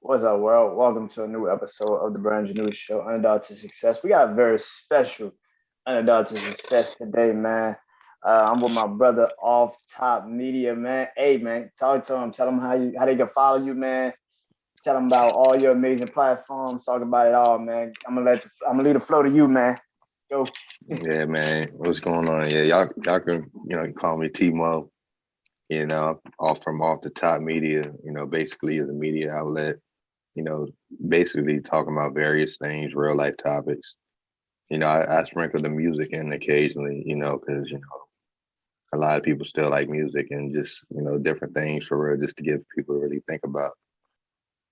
What's up, world? Welcome to a new episode of the BrandonJaneauShow, Underdog to Success. We got a very special Underdog to Success today, man. I'm with my brother Off Top Media, man. Hey, man, talk to him. Tell them how they can follow you, man. Tell them about all your amazing platforms. Talk about it all, man. I'm gonna leave the flow to you, man. Go. Yeah, man. What's going on? Yeah, y'all can call me T-Mo. Off the top media. Basically is a media outlet. You know, basically talking about various things, real life topics. I sprinkle the music in occasionally. Because a lot of people still like music and just different things for real, just to get people to really think about.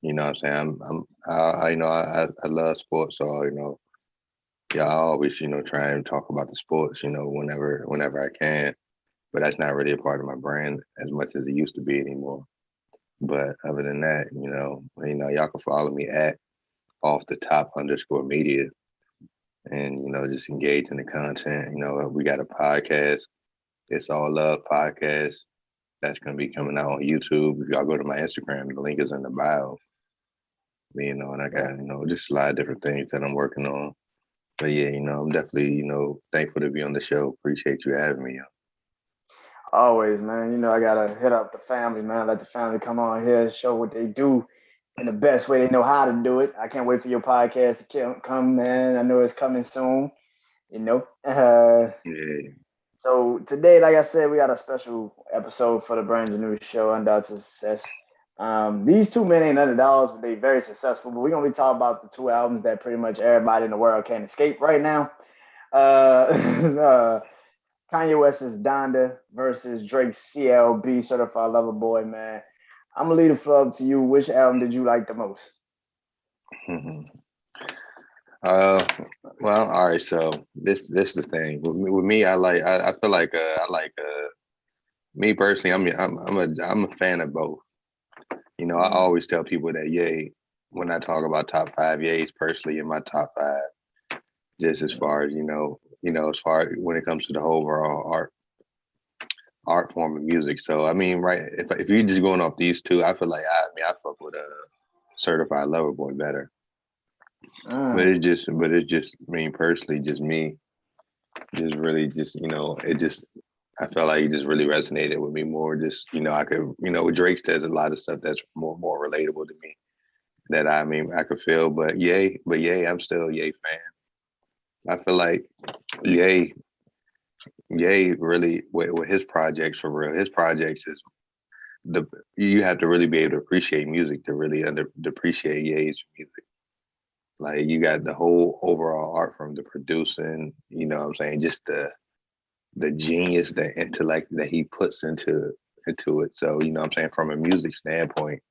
You know what I'm saying? I love sports, so yeah, I always try and talk about the sports. Whenever I can. But that's not really a part of my brand as much as it used to be anymore. But other than that, y'all can follow me at off the top underscore media and, just engage in the content. We got a podcast. It's All Love Podcast. That's going to be coming out on YouTube. If y'all go to my Instagram, the link is in the bio. And I got, just a lot of different things that I'm working on. But yeah, I'm definitely, thankful to be on the show. Appreciate you having me. Always, man. I gotta hit up the family, man. Let the family come on here and show what they do in the best way they know how to do it. I can't wait for your podcast to come, man. I know it's coming soon. You know. Yeah. So today, like I said, we got a special episode for the Brand New Show, Underdog to Success. These two men ain't underdogs, but they very successful. But we're gonna be talking about the two albums that pretty much everybody in the world can't escape right now. Uh, Kanye West's Donda versus Drake's CLB, Certified Lover Boy, man. I'm gonna leave the floor up to you. Which album did you like the most? Uh, well, all right. So this the thing with me. I feel like me personally. I'm a fan of both. I always tell people that Ye, when I talk about top five, Ye's personally in my top five. Just as far as as far as when it comes to the whole overall art form of music. So I mean, right? If you're just going off these two, I feel like I fuck with Certified Lover Boy better. But it's just me personally, just me, just really, just it just I felt like it just really resonated with me more. Just I could with Drake says a lot of stuff that's more relatable to me that I could feel. But I'm still a Ye fan. I feel like Ye Ye really with his projects for real. His projects is the you have to really be able to appreciate music to really appreciate Ye's music. Like you got the whole overall art from the producing, what I'm saying, just the genius, the intellect that he puts into it. So, what I'm saying, from a music standpoint,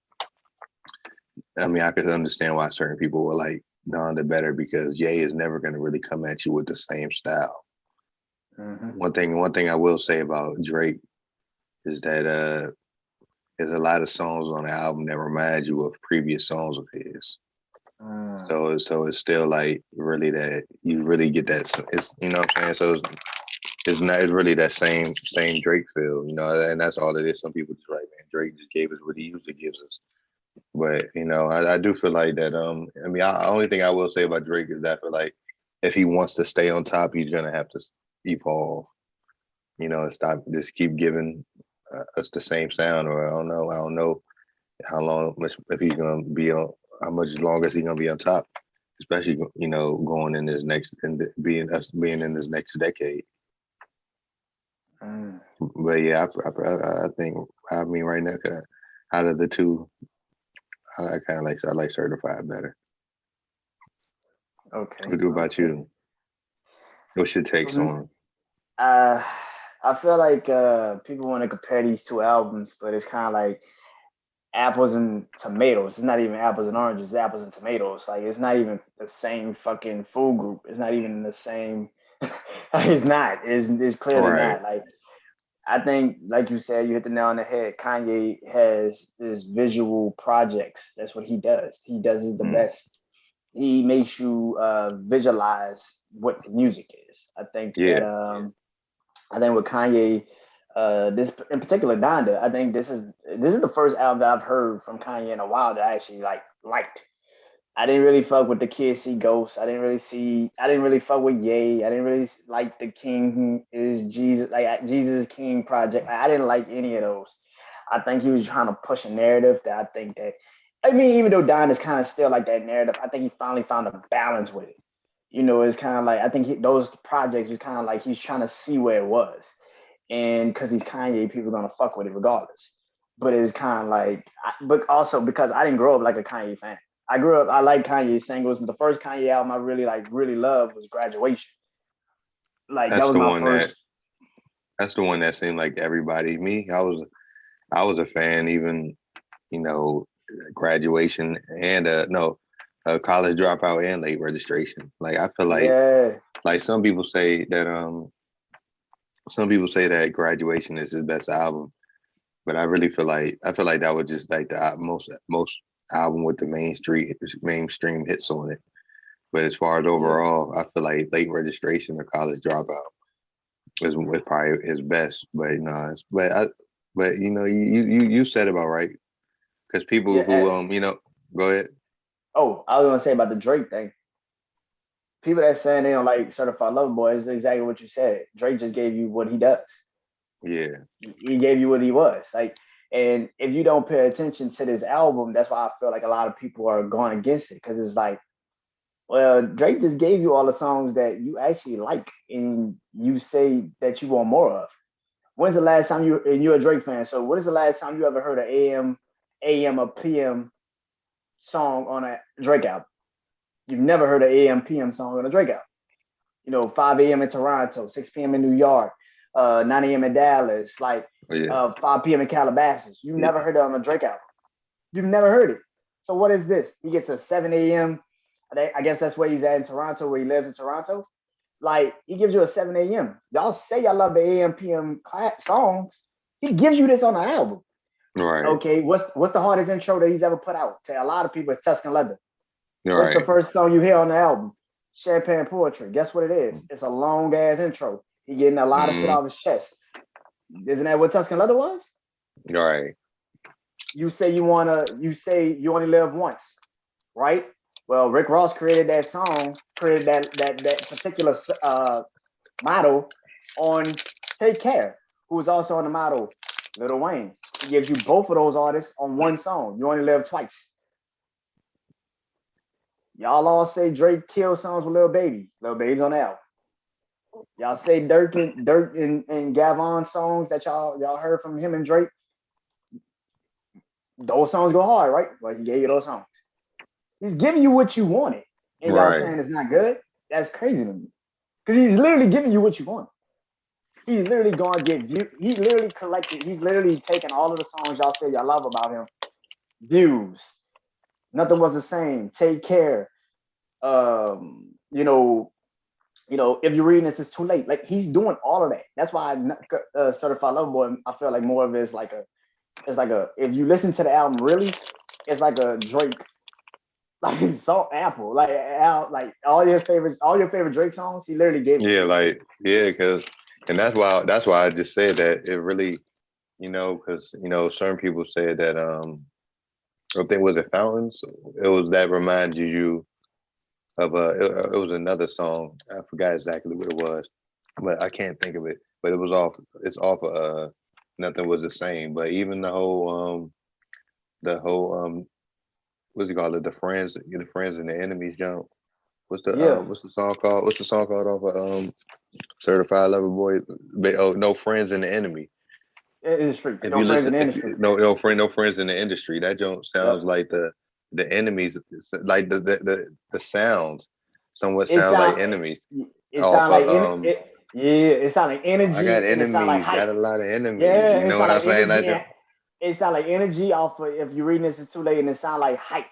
I mean, I could understand why certain people were like Donda better because Ye is never gonna really come at you with the same style. Mm-hmm. One thing I will say about Drake is that there's a lot of songs on the album that remind you of previous songs of his. Mm. So it's still like really that you really get that it's what I'm saying. So it's not it's really that same Drake feel, and that's all it is. Some people just like, man, Drake just gave us what he usually gives us. But I do feel like that. I mean, only thing I will say about Drake is that I feel like if he wants to stay on top, he's gonna have to evolve, and stop just keep giving us the same sound. Or I don't know how long much if he's gonna be on how much longer is he gonna be on top, especially going in this next and being in this next decade. Mm. But yeah, I think I mean right now, out of the two, I kind of like Certified better. Okay, What about okay. you? What's your takes Um, on Uh, I feel like people want to compare these two albums, but it's kind of like apples and tomatoes. It's not even apples and oranges, it's apples and tomatoes. Like it's not even the same fucking food group. It's not even the same. It's not. It's it? clearly Right. not. Like I think, like you said, you hit the nail on the head. Kanye has this visual projects. That's what he does. He does it the Mm. best. He makes you visualize what the music is. Yeah. I think with Kanye, this in particular Donda, I think this is the first album that I've heard from Kanye in a while that I actually liked. I didn't really fuck with the Kids See Ghosts. I didn't really fuck with Ye. I didn't really like the King is Jesus, like Jesus is King project. I didn't like any of those. I think he was trying to push a narrative that I think that, I mean, even though Don is kind of still like that narrative, I think he finally found a balance with it. You know, it's kind of like, I think those projects was kind of like he's trying to see where it was. And because he's Kanye, people are going to fuck with it regardless. But it's kind of like, but also because I didn't grow up like a Kanye fan. I grew up, I like Kanye singles. The first Kanye album I really loved was Graduation. Like that That's was the my one that first. that's the one that seemed like everybody. Me, I was a fan even, you know, graduation and no, college dropout and late registration. Like I feel Yeah, like some people say that graduation is his best album, but I feel like that was just like the most album with the mainstream hits on it. But as far as yeah, overall, I feel like late registration or college dropout was probably his best. But no, but you said about right because people who yeah. go ahead. Oh, I was gonna say about the Drake thing. People that saying they don't like Certified Lover Boy is exactly what you said. Drake just gave you what he does. Yeah, He gave you what he was. Like, and if you don't pay attention to this album, that's why I feel like a lot of people are going against it because it's like, well, Drake just gave you all the songs that you actually like, and you say that you want more of. When's the last time and you're a Drake fan? So, when is the last time you ever heard an AM or PM song on a Drake album? You've never heard an AM PM song on a Drake album. You know, 5 a.m. in Toronto, 6 p.m. in New York, 9 a.m. in Dallas, like yeah, 5 p.m. in Calabasas. You never yeah. heard it on a Drake album. You've never heard it. So what is this? He gets a 7 a.m. I guess that's where he's at in Toronto, where he lives in Toronto. Like he gives you a 7 a.m. Y'all say y'all love the AM PM songs. He gives you this on the album. Right, Okay, what's the hardest intro that he's ever put out? To a lot of people, it's Tuscan Leather. What's the right. first song you hear on the album? Champagne Poetry. Guess what it is? It's a long ass intro. He getting a lot of shit Mm-hmm. off his chest. Isn't that what Tuscan Leather was? Right. You say you only live once, right? Well, Rick Ross created that song, created that particular motto on Take Care, who was also on the motto Lil Wayne. He gives you both of those artists on one song. You only live twice. Y'all all say Drake killed songs with Lil Baby. Lil Baby's on the album. Y'all say Dirk and Gavon songs that y'all heard from him and Drake. Those songs go hard, right? Well, he gave you those songs. He's giving you what you wanted, and y'all Right. saying it's not good. That's crazy to me. Because he's literally giving you what you want. He's literally going to get view. He literally collected. He's literally taking all of the songs y'all say y'all love about him. Views. Nothing was the same. Take care. Um, you know, if you're reading this, it's too late. Like he's doing all of that. That's why Certified Lover Boy, I feel like more of it is like if you listen to the album really, it's like a Drake, like Salt Apple, like all your favorite Drake songs. He literally gave it to Yeah, you. like yeah, because and that's why I just said that it really, because certain people said that I think was it Fountains. It was that reminded you of it was another song. I forgot exactly what it was, but I can't think of it. But it was off. It's off of Nothing Was the Same. But even the whole what's it called? The friends and the enemies jump. Yeah, What's the song called? What's the song called off of Certified Lover Boy? Oh, No Friends in the Enemy. industry. If No you friends in listen, the if industry. you, no friends in the industry, that don't sounds Yep. like the enemies, like the sounds, somewhat It sounds like sound enemies it off sound like of yeah, it sound like I got energy and it sound like enemies, hype. got a lot of enemies. Yeah, You it know sound what I'm like saying? energy and it sound like energy off of if you're reading this it's too late and it sound like hype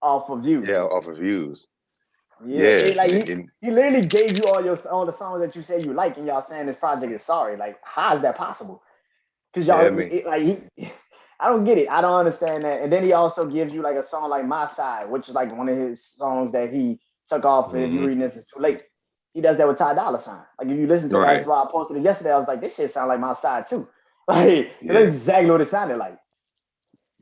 off of Yeah, views. off of views. Yeah, Yeah, like he literally gave you all the songs that you say you like, and y'all saying this project is sorry. Like, how is that possible? Because yeah. I y'all mean, I don't get it. I don't understand that. And then he also gives you like a song like My Side, which is like one of his songs that he took off. If you hmm reading this, it's too late. He does that with Ty Dolla Sign. Like if you listen to that, that's right. why I posted it yesterday. I was like, this shit sound like My Side too. Like that's Yeah. exactly what it sounded like.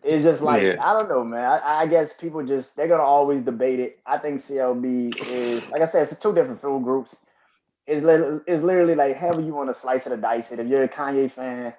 It's just like Yeah. I don't know, man. I guess people just they're gonna always debate it. I think CLB is like I said, it's two different food groups. It's literally like however you want to slice it or dice it. If you're a Kanye fan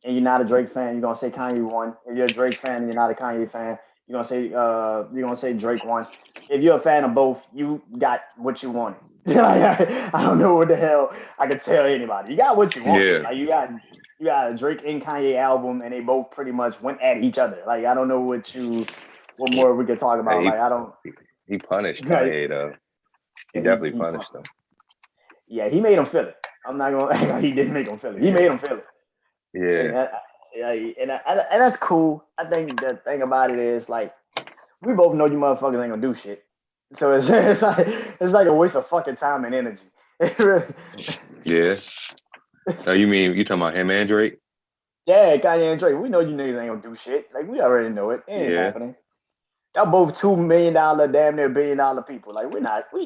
and you're not a Drake fan, you're gonna say Kanye won. If you're a Drake fan and you're not a Kanye fan, you're gonna say Drake won. If you're a fan of both, you got what you wanted. Like, I don't know what the hell I could tell anybody. You got what you want. Yeah. Like you got a Drake and Kanye album, and they both pretty much went at each other. Like I don't know what more we could talk about. Hey, Like I don't. he punished Like, Kanye though. He yeah, definitely punished him. yeah, he made him feel it. I'm not gonna act like he didn't make him feel it. He made him feel it, and Yeah. and that's cool. I think the thing about it is like we both know you motherfuckers ain't gonna do shit, so it's like a waste of fucking time and energy. Yeah. Oh, you mean you talking about him and Drake? Yeah, Kanye and Drake, we know you niggas ain't gonna do shit. Like we already know it. It ain't Yeah. happening. Y'all both $2 million, damn near $1 billion people. Like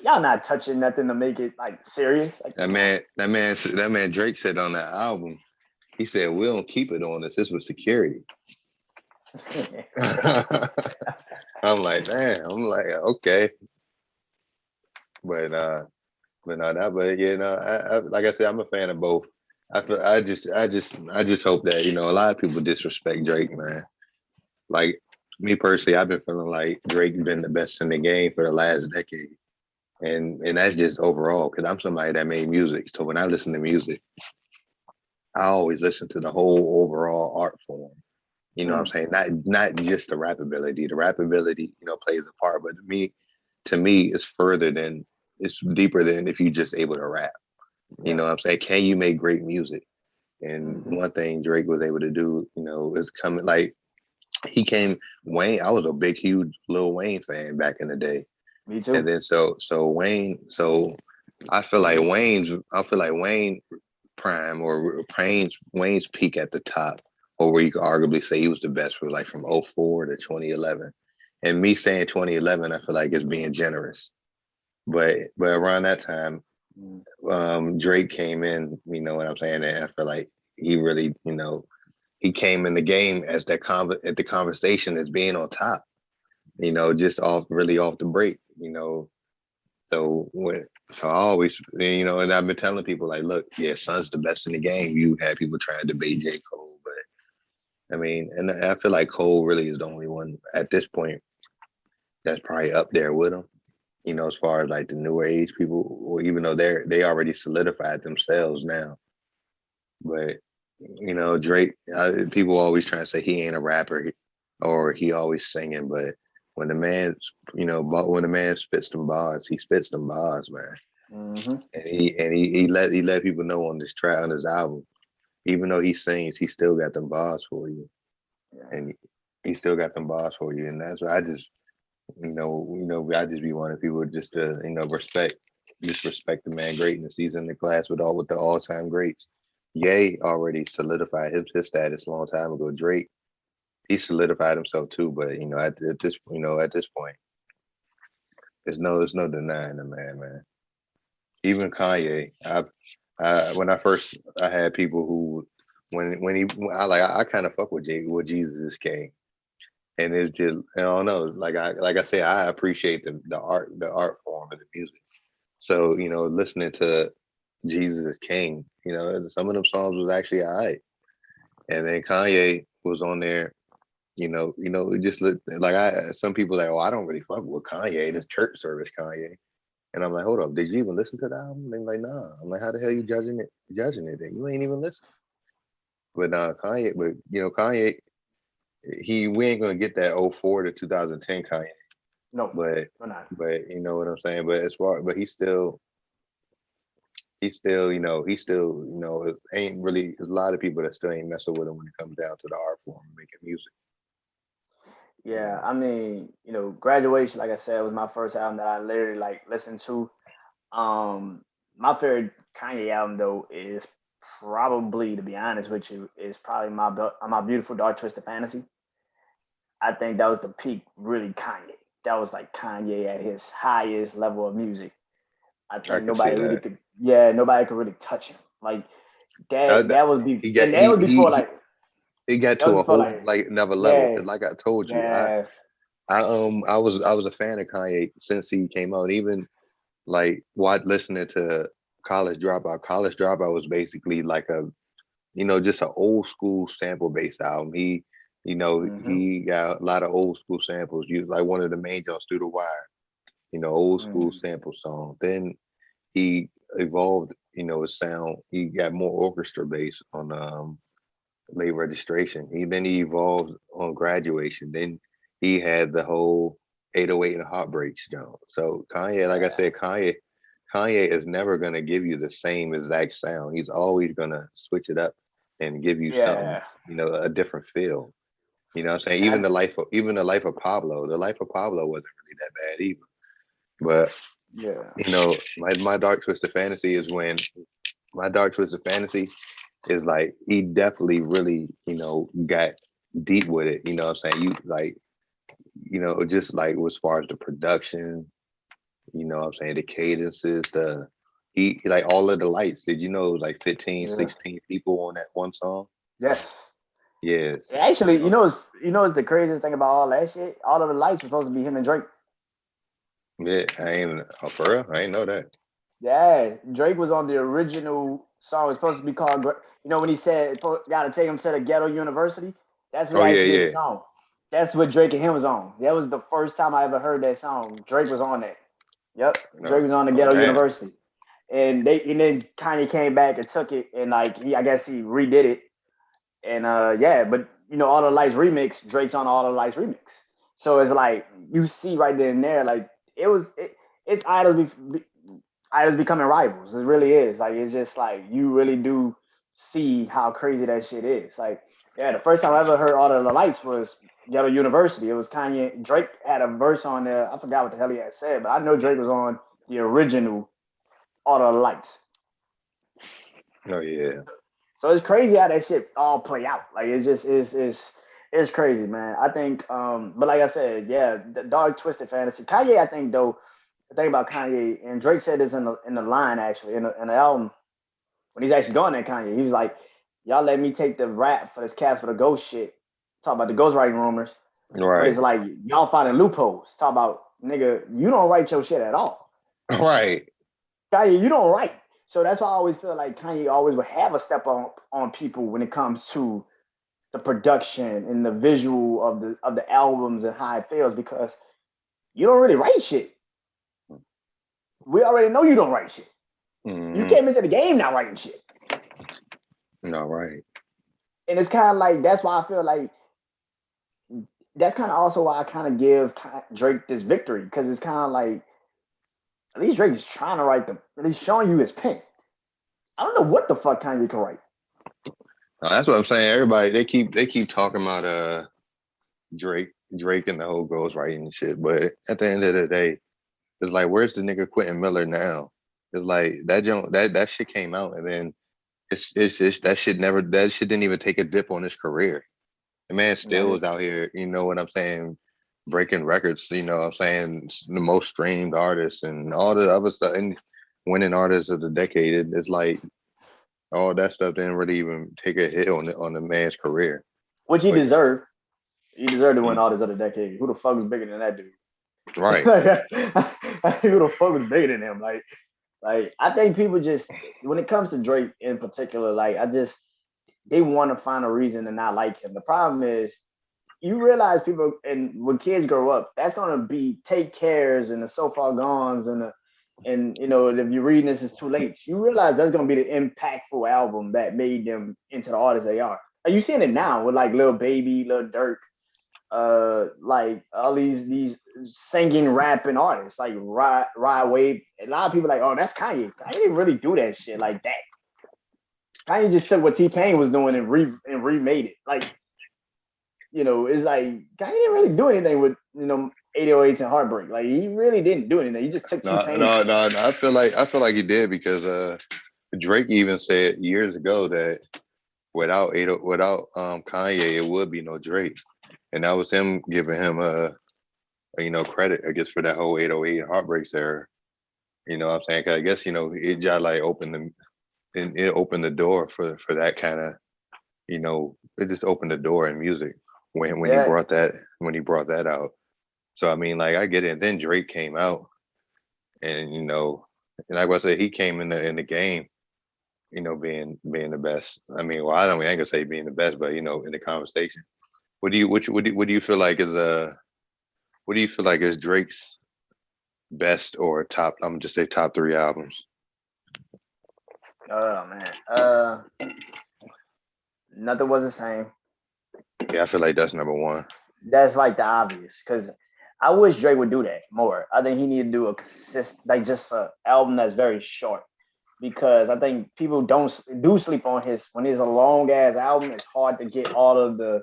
y'all not touching nothing to make it like serious. Like come on. That man Drake said on that album, he said, "We don't keep it on us. This was security." I'm like, damn. I'm like, okay, but but no, that, but you know, like I said, I'm a fan of both. I just hope that a lot of people disrespect Drake, man. Like me personally, I've been feeling like Drake been the best in the game for the last decade, and that's just overall because I'm somebody that made music. So when I listen to music, I always listen to the whole overall art form. You know what I'm Mm, saying? Not just the rap ability. The rap ability, plays a part, but to me, it's deeper than if you just able to rap. You yeah. know what I'm saying? Can you make great music? And Hmm. one thing Drake was able to do, is coming like he came Wayne. I was a big, huge Lil Wayne fan back in the day. Me And too. then so I feel like Wayne prime or Wayne's peak at the top, or where you could arguably say he was the best for like from '04 to 2011. And me saying 2011, I feel like is being generous. But around that time, Mm, Drake came in, you know what I'm saying? And I feel like he really, he came in the game as at the conversation as being on top, just off the break, so so I always, and I've been telling people like, look, yeah, Son's the best in the game. You had people trying to debate J. Cole, but I mean, and I feel like Cole really is the only one at this point that's probably up there with him. As far as like the newer age people, or even though they already solidified themselves now. But Drake, people always trying to say he ain't a rapper or he always singing, but when the man, when the man spits them bars, he spits them bars, man. hmm. He let people know on this track on his album, even though he sings, he still got them bars for you, Yeah. and he still got them bars for you, and that's why I just be wanting people just to respect the man greatness. He's in the class with the all time greats. Ye already solidified his status a long time ago. Drake, he solidified himself too, but at this point, there's no denying the man. Even Kanye, when I had people who when he I kind of fuck with Jesus is King, and it's just I don't know, like I say, I appreciate the art form of the music. So listening to Jesus is King, some of them songs was actually alright, and then Kanye was on there. It just looked like some people like, oh, I don't really fuck with Kanye, this church service Kanye. And I'm like, hold up, did you even listen to the album? They're like, nah. I'm like, how the hell you judging it? Then you ain't even listen. But Kanye, we ain't gonna get that '04 to 2010 Kanye. No, But we're not. you know what I'm saying. But he's still it ain't really. There's a lot of people that still ain't messing with him when it comes down to the art form of making music. Yeah, I mean, graduation, like I said, was my first album that I literally like listened to. Um, my favorite Kanye album though is probably, to be honest with you, is probably my beautiful dark twisted fantasy. I think that was the peak, really Kanye. That was like Kanye at his highest level of music. I I think can see nobody really that. could, yeah, nobody could really touch him. Like That, that that was be, he got and that was before he like it got That to was a before whole like like another level. yeah, Because like I told you, yeah. I was a fan of Kanye since he came out. Even like what listening to College Dropout. College Dropout was basically like a just an old school sample based album. Mm-hmm. He got a lot of old school samples. Used like one of the main jumps through the wire. Old school Mm-hmm. sample song. Then he evolved, his sound. He got more orchestra based on late registration. Then he evolved on graduation. Then he had the whole 808 and Heartbreaks down. So Kanye, like I Yeah, said, Kanye is never gonna give you the same exact sound. He's always gonna switch it up and give you something, yeah. a different feel. You know what I'm saying? And Even the life of Pablo, the life of Pablo wasn't really that bad either. But yeah, my dark twisted fantasy is when my dark twisted fantasy is like he definitely really, got deep with it. You know what I'm saying? You like, just like as far as the production, what I'm saying, the cadences, he like all of the lights. Did you know it was like 15, yeah. 16 people on that one song? Yes. Yes. Actually, what's the craziest thing about all that shit? All of the lights were supposed to be him and Drake. Yeah, I ain't for real. I ain't know that. Yeah, Drake was on the original song. It's supposed to be called. When he said, "Got to take him to the ghetto university." That's what Oh yeah, actually is the yeah. song. That's what Drake and him was on. That was the first time I ever heard that song. Drake was on that. Yep, Drake No. was on the Oh Ghetto damn. University, and then Kanye came back and took it and like I guess he redid it and yeah, but All the Lights remix, Drake's on All the Lights remix, so it's like you see right there and there like it's idols becoming rivals. It really is. Like it's just like you really do see how crazy that shit is. Like yeah, the first time I ever heard All of the Lights was Ghetto University. It was Kanye. Drake had a verse on there. I forgot what the hell he had said, but I know Drake was on the original All of the Lights. Oh yeah. So it's crazy how that shit all play out. Like it's just it's crazy, man. I think, but like I said, yeah, the dark twisted fantasy. Kanye, I think though, the thing about Kanye and Drake said this in the line actually in the album when he's actually going at Kanye, he was like, "Y'all let me take the rap for this cast for the ghost shit. Talk about the ghostwriting rumors, but it's Right. like y'all finding loopholes. Talk about nigga, you don't write your shit at all. Right. Kanye, you don't write. So that's why I always feel like Kanye always would have a step on people when it comes to the production and the visual of the albums and how it feels because you don't really write shit. We already know you don't write shit. You Mm-hmm. came into the game not writing shit. No, right. And it's kind of like that's why I feel like that's kind of also why I kind of give Drake this victory because it's kind of like at least Drake is trying to write at least showing you his pen. I don't know what the fuck Kanye can write. No, that's what I'm saying. Everybody they keep talking about Drake and the whole girls writing and shit. But at the end of the day, it's like where's the nigga Quentin Miller now? It's like that shit came out and then it's that shit didn't even take a dip on his career. The man still is out here, you know what I'm saying, breaking records, what I'm saying, the most streamed artists and all the other stuff and winning artists of the decade. It's like all that stuff didn't really even take a hit on the man's career. Which he But deserved. He deserved to win mm, all this other decade. Who the fuck was bigger than that dude? right. Who the fuck was bigger than him? Like I think people just when it comes to Drake in particular, like they want to find a reason to not like him. The problem is you realize people and when kids grow up, that's gonna be take cares and the so far gones and if you're reading this is too late. You realize that's gonna be the impactful album that made them into the artists they are. Are you seeing it now with like Lil Baby, Lil Durk, like all these singing rapping artists like Rod Wave. A lot of people are like, oh, that's Kanye. Kanye didn't really do that shit like that. Kanye just took what T Pain was doing and remade it. Like, it's like Kanye didn't really do anything with 808s and Heartbreak. Like he really didn't do anything. He just took T No, Pain's no, shit. no, no. I feel like he did because Drake even said years ago that without Kanye, it would be no Drake, and that was him giving him credit, I guess, for that whole 808 Heartbreaks era. You know what I'm saying? 'Cause I guess it just like it opened the door for that kind of you know, it just opened the door in music Yeah, when he brought that out. So I mean, like I get it. And then Drake came out, and you know, and like I said, he came in the game, you know, being the best. I mean, well, I ain't gonna say being the best, but you know, in the conversation. What do you feel like is what do you feel like is Drake's best or top? I'm gonna just say top three albums. oh man, nothing was the same. Yeah, I feel like that's number one. That's like the obvious because I wish Drake would do that more. I think he need to do a consistent, like just a album that's very short. Because I think people don't do sleep on his when it's a long ass album. It's hard to get all of the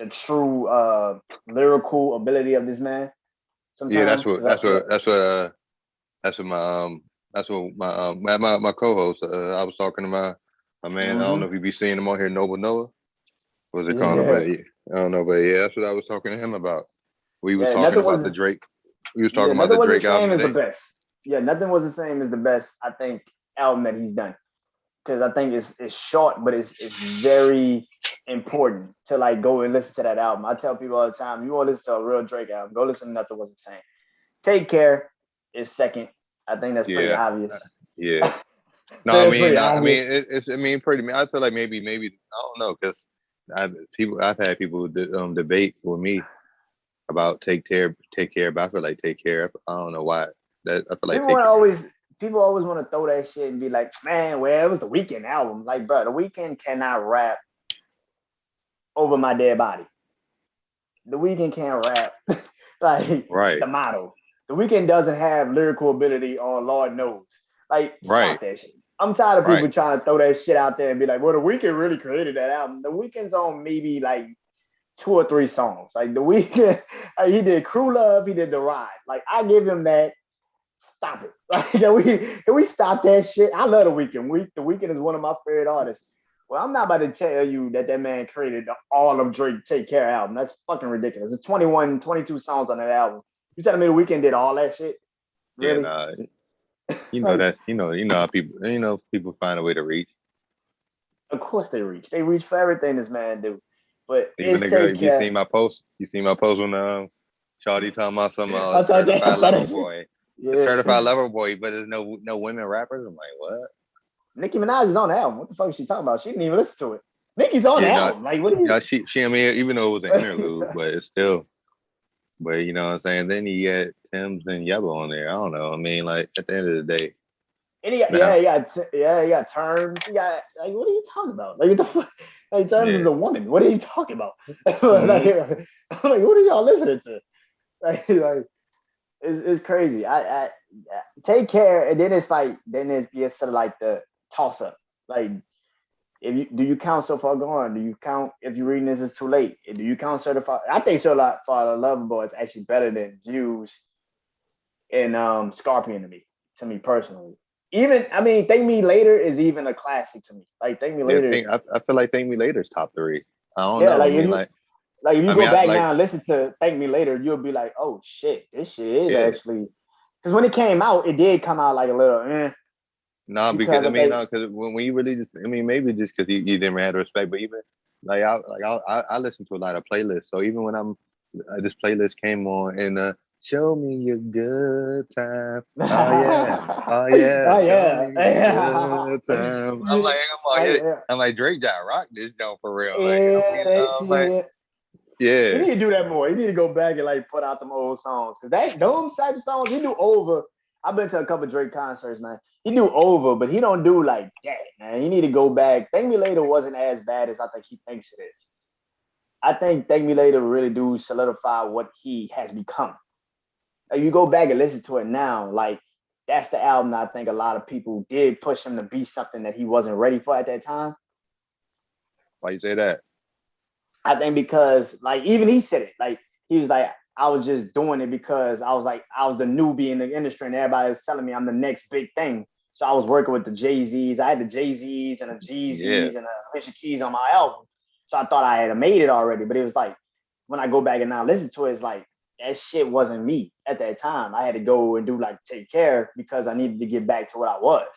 true lyrical ability of this man Yeah, sometimes. Because I feel that's what my co-host. I was talking to my man. I don't know if you be seeing him on here, Noble Noah. What's it called? yeah, But yeah, I don't know, but yeah, that's what I was talking to him about. We was yeah, talking nothing about the was Drake. We was yeah, talking about nothing the was the Drake album same as the today. best. Yeah, nothing was the same as the best. I think album that he's done because I think it's short, but it's very important to like go and listen to that album. I tell people all the time, you want to listen to a real Drake album, go listen to Nothing Was the Same. Take Care is second. I think that's pretty Yeah, obvious. yeah. No, I That's mean, pretty I obvious. mean, it's. I mean, pretty. I feel like maybe I don't know because I've had people debate with me about take care, but I feel like take care. I don't know why that I feel like People want take to care. always people always want to throw that shit and be like, man, well, it was the Weekend album. Like, bro, the Weekend cannot rap over my dead body. The Weekend can't rap like Right, the model. The Weekend doesn't have lyrical ability on Lord knows. Like, right, stop that shit. I'm tired of right. people trying to throw that shit out there and be like, well, the Weekend really created that album. The Weekend's on maybe like two or three songs. Like the Weekend, like, he did Crew Love, he did The Ride. Like I give him that. Stop it. Like can we stop that shit? I love the Weekend. The Weekend is one of my favorite artists. Well, I'm not about to tell you that man created all of Drake Take Care album. That's fucking ridiculous. It's 21, 22 songs on that album. You telling me the Weekend did all that shit? Yeah, Really? nah. You know Like, that. You know how people. You know people find a way to reach. of course they reach. They reach for everything this man do. But Even it's nigga, Take if you Care. seen my post, you seen my post when Shawty talking about some I thought that. I certified saw lover that shit. boy, a Yeah. certified lover boy, but there's no women rappers. I'm like, what? Nicki Minaj is on the album. What the fuck is she talking about? She didn't even listen to it. Nicki's on the Yeah, no, album. Like, what are you? no, she. I mean, even though it was an interlude, but it's still. But you know what I'm saying. Then you get Tim's and Yellow on there. I don't know. I mean, like at the end of the day, And he got, yeah, now, he got terms. He got like, what are you talking about? Like, what the fuck? Like, terms is yeah. a woman. What are you talking about? like, Hmm. I'm like, what are y'all listening to? Like it's crazy. I Take Care, and then it's like, then it gets to like the toss up. Like, if you do you count So Far Gone? Do you count If You Reading This Is Too Late? Do you count Certified? I think Certified Lover Boy is actually better than Views and Scorpion to me personally. Even I mean, Thank Me Later is even a classic to me. Like Thank Me Yeah, Later, I feel like Thank Me Later's top three. I don't yeah. know. I mean, like, Like if you I mean, go I back like, now and listen to Thank Me Later, you'll be like, oh shit, this shit is yeah. actually because when it came out, it did come out like a little No, because because I I mean, think no, because when you really just, I mean, maybe just because you didn't have respect, but even I listen to a lot of playlists. So even when this playlist came on and show me your good time. Oh yeah, oh show yeah, me your yeah, good time. yeah, yeah, I'm like Drake got rock this down for real. Like I yeah, mean, that like shit. He yeah, need to do that more. He need to go back and like put out them old songs because that those type of songs he do over. I've been to a couple Drake concerts, man. He do over, but he don't do like that, man. He need to go back. Thank Me Later wasn't as bad as I think he thinks it is. I think Thank Me Later really do solidify what he has become. Like you go back and listen to it now, like that's the album that I think a lot of people did push him to be something that he wasn't ready for at that time. why you say that? I think because like even he said it, like he was like, I was just doing it because I was like, I was the newbie in the industry and everybody was telling me I'm the next big thing. So I was working with the Jay-Z's. I had the Jay-Z's and the Yeah, Jeezys and the Alicia Keys on my album. So I thought I had made it already. But it was like when I go back and now listen to it, it's like that shit wasn't me at that time. I had to go and do like Take Care because I needed to get back to what I was.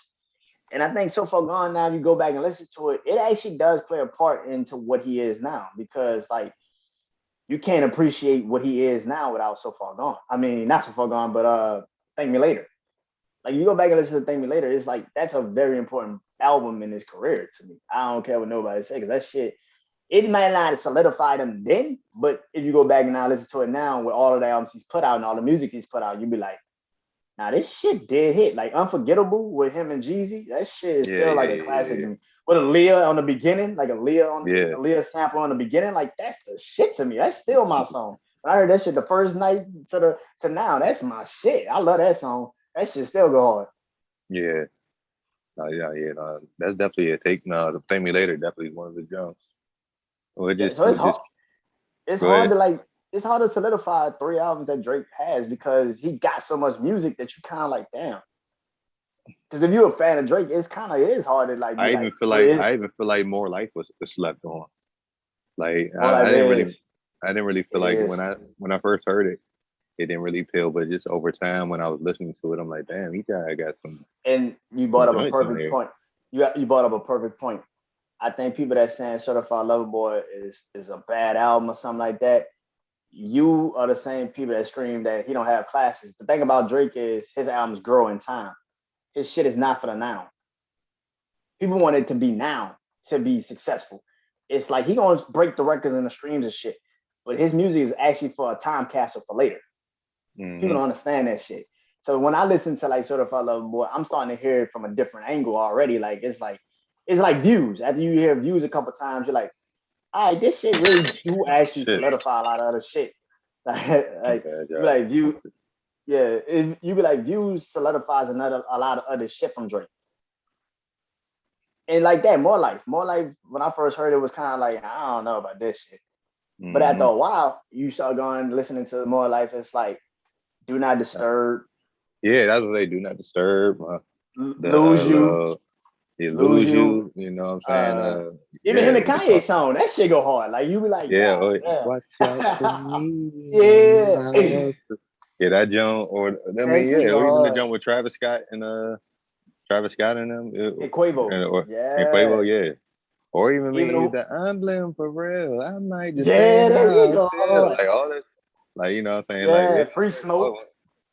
And I think So Far Gone now, if you go back and listen to it, it actually does play a part into what he is now because like you can't appreciate what he is now without So Far Gone. I mean, not So Far Gone, but Thank Me Later. Like you go back and listen to Thank Me Later, it's like that's a very important album in his career to me. I don't care what nobody say because that shit it might not have solidified him then, but if you go back and now listen to it now with all of the albums he's put out and all the music he's put out, you'd be like, now this shit did hit. Like Unforgettable with him and Jeezy, that shit is Yeah, still like yeah, a classic. yeah, With a Leah on the beginning, like yeah. a Leah sample on the beginning, like that's the shit to me. That's still my song. When I heard that shit the first night to now, that's my shit. I love that song. That shit still go hard. Yeah. Yeah, yeah, no, that's definitely a take. No, the Thank Me Later definitely is one of the jumps. Well, Yeah, so we just it's go hard ahead. to like it's hard to solidify 3 albums that Drake has because he got so much music that you kind of like damn. Because if you're a fan of Drake, it's kind of is hard to like be like, well, it I even feel like More Life was slept on. Like more like I didn't really feel it like is. when I first heard it, it didn't really appeal. But just over time, when I was listening to it, I'm like, damn, he got And you brought some up a joints on perfect here. point. You brought up a perfect point. I think people that saying Certified Lover Boy is a bad album or something like that. You are the same people that scream that he don't have classes. The thing about Drake is his albums grow in time. His shit is not for the now. People want it to be now to be successful. It's like he gonna break the records and the streams and shit. But his music is actually for a time capsule for later. People Hmm. don't understand that shit. So when I listen to like Certified Lover Boy, I'm starting to hear it from a different angle already. It's like views. After you hear views a couple times, you're like, all right, this shit really do actually Shit, solidify a lot of other shit. Like bad you be job. like view, yeah, you be like views solidifies a lot of other shit from Drake. And like that, more life. When I first heard it, was kind of like I don't know about this shit. But after Hmm. a while, you start going listening to more life. It's like Do Not Disturb, Yeah, that's what they do. Not disturb. The Lose You, they Lose lose You. you. You know what I'm saying? Uh, Even him Yeah, and we just Kanye talk. song, that shit go hard. Like you be like, Yeah, God oh, damn. watch out for me. Yeah. Yeah, that jump, or I That mean, shit yeah, go or even the hard. jump with Travis Scott and them, And Quavo. and Quavo, Yeah. yeah, or even Even me, though, the I'm living for real. I might just yeah, stand that shit out go there, hard. like all that, like you know what I'm saying, like Yeah. yeah, Free Smoke.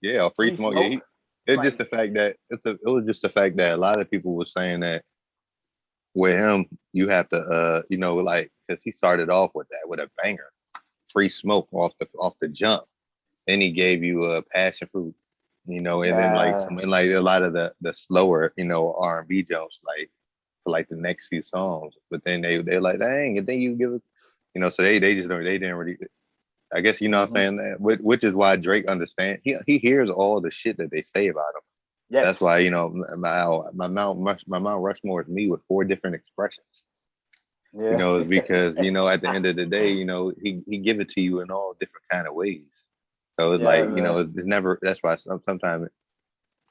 yeah, or Free Free Smoke, yeah. Smoke. It's just Like, the fact that it was just the fact that a lot of people were saying that with him, you have to, you know, like because he started off with that with a banger, Free Smoke off the jump. Then he gave you a passion fruit, you know, and then like yeah. some and like a lot of the slower, you know, R&B jumps like for like the next few songs. But then they're like, dang, and then you give us, you know, so they just don't they didn't really. I guess you know what I'm Mm-hmm. saying that, which is why Drake understands. He hears all the shit that they say about him. That's Yes. why you know my Mount Rushmore is me with four different expressions. You Yeah. know, it's because you know at the end of the day, you know he give it to you in all different kind of ways. So it's Yeah, like you man. know it's never. That's why sometimes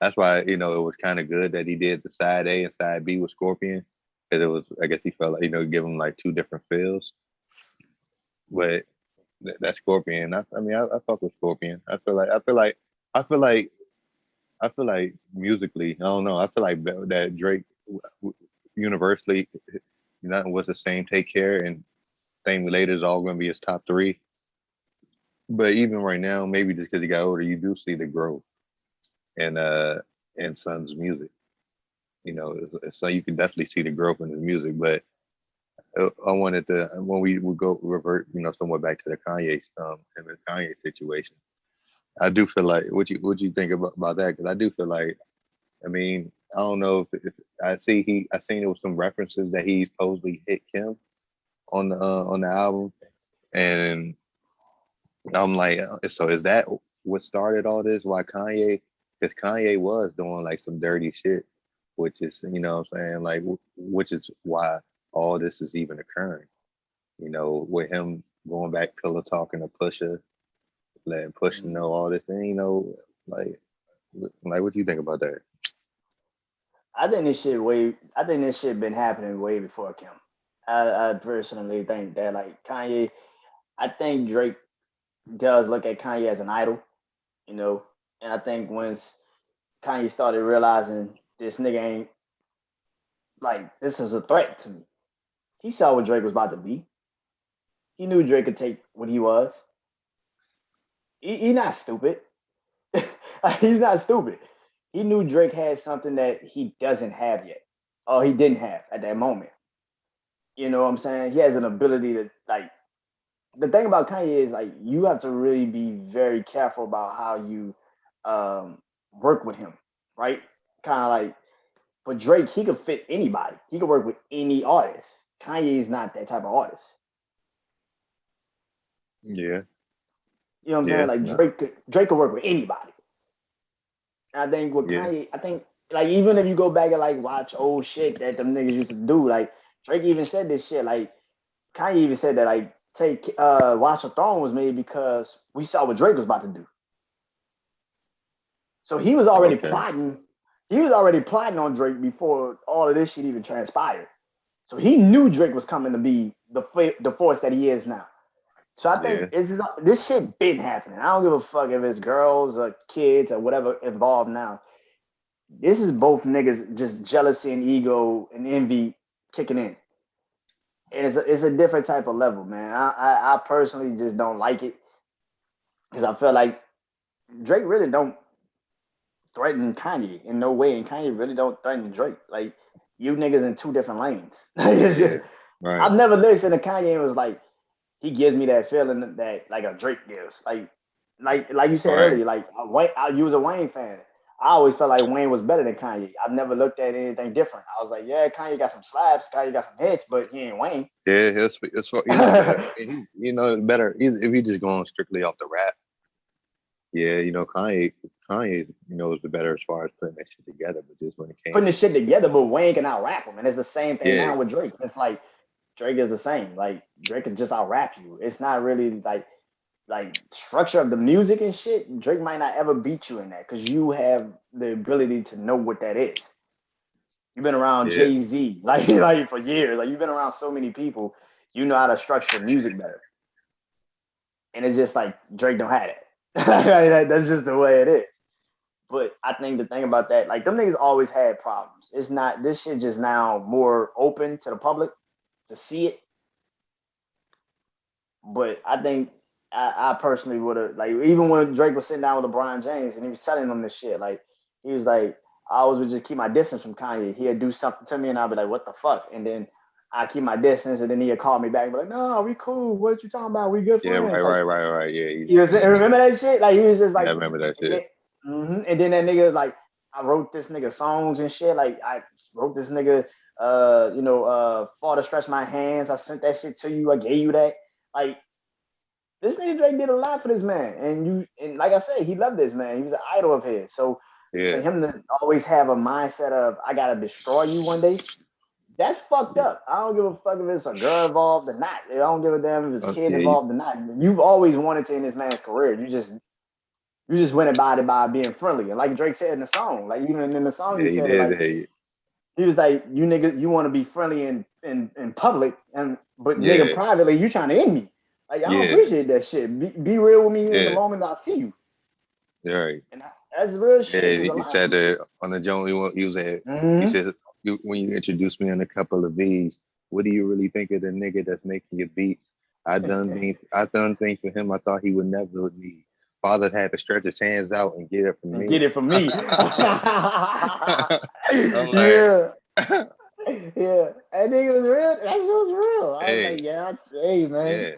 that's why you know it was kind of good that he did the side A and side B with Scorpion because it was I guess he felt like you know give him like two different feels. But that Scorpion, I mean I fuck with Scorpion. I feel like I feel like musically I don't know. I feel like that Drake universally nothing was the same. Take Care and Thing Later is all going to be his top three. But even right now, maybe just because he got older, you do see the growth in Son's music. You know, so you can definitely see the growth in his music. But I wanted to when we would go revert, you know, somewhat back to the Kanye and the Kanye situation. I do feel like what you think about that because I do feel like I mean I don't know if I seen there was some references that he supposedly hit Kim on the album and I'm like, so is that what started all this? Why Kanye? Because Kanye was doing like some dirty shit, which is, you know what I'm saying? Like, which is why all this is even occurring. You know, with him going back pillow talking to Pusha, letting Pusha Mhm. know all this, and you know, like, what do you think about that? I think this shit been happening way before Kim. I personally think that like Kanye, I think Drake does look at Kanye as an idol, you know, and I think once Kanye started realizing this nigga ain't like this is a threat to me. He saw what Drake was about to be. He knew Drake could take what he was. He not stupid. He's not stupid. He knew Drake had something that he doesn't have yet, or he didn't have at that moment. You know what I'm saying? He has an ability to like. The thing about Kanye is like you have to really be very careful about how you work with him, right? Kind of like for Drake, he could fit anybody. He could work with any artist. Kanye is not that type of artist. Yeah. You know what I'm saying? Yeah. Like No. Drake could work with anybody. And I think with Yeah. Kanye, I think like even if you go back and like watch old shit that them niggas used to do, like Drake even said this shit. Like Kanye even said that like take Watch the Throne was made because we saw what Drake was about to do. So he was already Okay. plotting. He was already plotting on Drake before all of this shit even transpired. So he knew Drake was coming to be the force that he is now. So I think Yeah. this shit been happening. I don't give a fuck if it's girls or kids or whatever involved now. This is both niggas just jealousy and ego and envy kicking in. And it's a different type of level, man. I personally just don't like it because I feel like Drake really don't threaten Kanye in no way, and Kanye really don't threaten Drake. Like you niggas in two different lanes. Yeah. Right. I've never listened to Kanye and was like, he gives me that feeling that like a Drake gives. Like you said Right. earlier, like you was a Wayne fan. I always felt like Wayne was better than Kanye. I've never looked at anything different. I was like, yeah, Kanye got some slaps, Kanye got some hits, but he ain't Wayne. Yeah. It's you know better. You know better if he just going strictly off the rap. Yeah. You know Kanye knows the better as far as putting that shit together. But just when it came Putting to this shit together, but Wayne can out rap him, and it's the same thing yeah now with Drake. It's like Drake is the same. Like Drake can just out rap you. It's not really like structure of the music and shit. Drake might not ever beat you in that because you have the ability to know what that is. You've been around yeah Jay-Z like for years. Like you've been around so many people. You know how to structure music better. And it's just like Drake don't have it. That's just the way it is. But I think the thing about that, like them niggas always had problems. It's not this shit just now more open to the public to see it. But I think I personally would have like even when Drake was sitting down with LeBron James and he was telling him this shit, like he was like, I always would just keep my distance from Kanye. He'd do something to me and I'd be like, what the fuck? And then I keep my distance and then he'd call me back and be like, no, we cool. What you talking about? We good yeah right friends. Like, right right right yeah you know, remember that shit? Like he was just yeah I like, remember that and then, shit. and then that nigga like, I wrote this nigga songs and shit. Like I wrote this nigga, fall to stretch my hands. I sent that shit to you. I gave you that. Like this nigga Drake did a lot for this man, and like I said, he loved this man. He was an idol of his. So for Yeah him to always have a mindset of I gotta destroy you one day, that's fucked yeah. up. I don't give a fuck if it's a girl involved or not. I don't give a damn if it's kids Yeah involved or not. You've always wanted to in this man's career. You just went about it by being friendly. And like Drake said in the song, like even in the song yeah he he said it did like that. he was like, you nigga, you want to be friendly in public, but nigga Yeah privately, you trying to end me. Like I don't yeah appreciate that shit. Be real with me in the yeah moment I see you, yeah right. and that's real Yeah, shit. There's a he lot of said people. that on the joint he was at. He Mm-hmm. said, When you introduced me in a couple of V's, what do you really think of the nigga that's making your beats? I done things for him I thought he would never need. Father had to stretch his hands out and get it from And get me. it from me. I'm like, Yeah, yeah. I think it was real. That shit was real. I was like, hey, yeah, hey, man. yeah,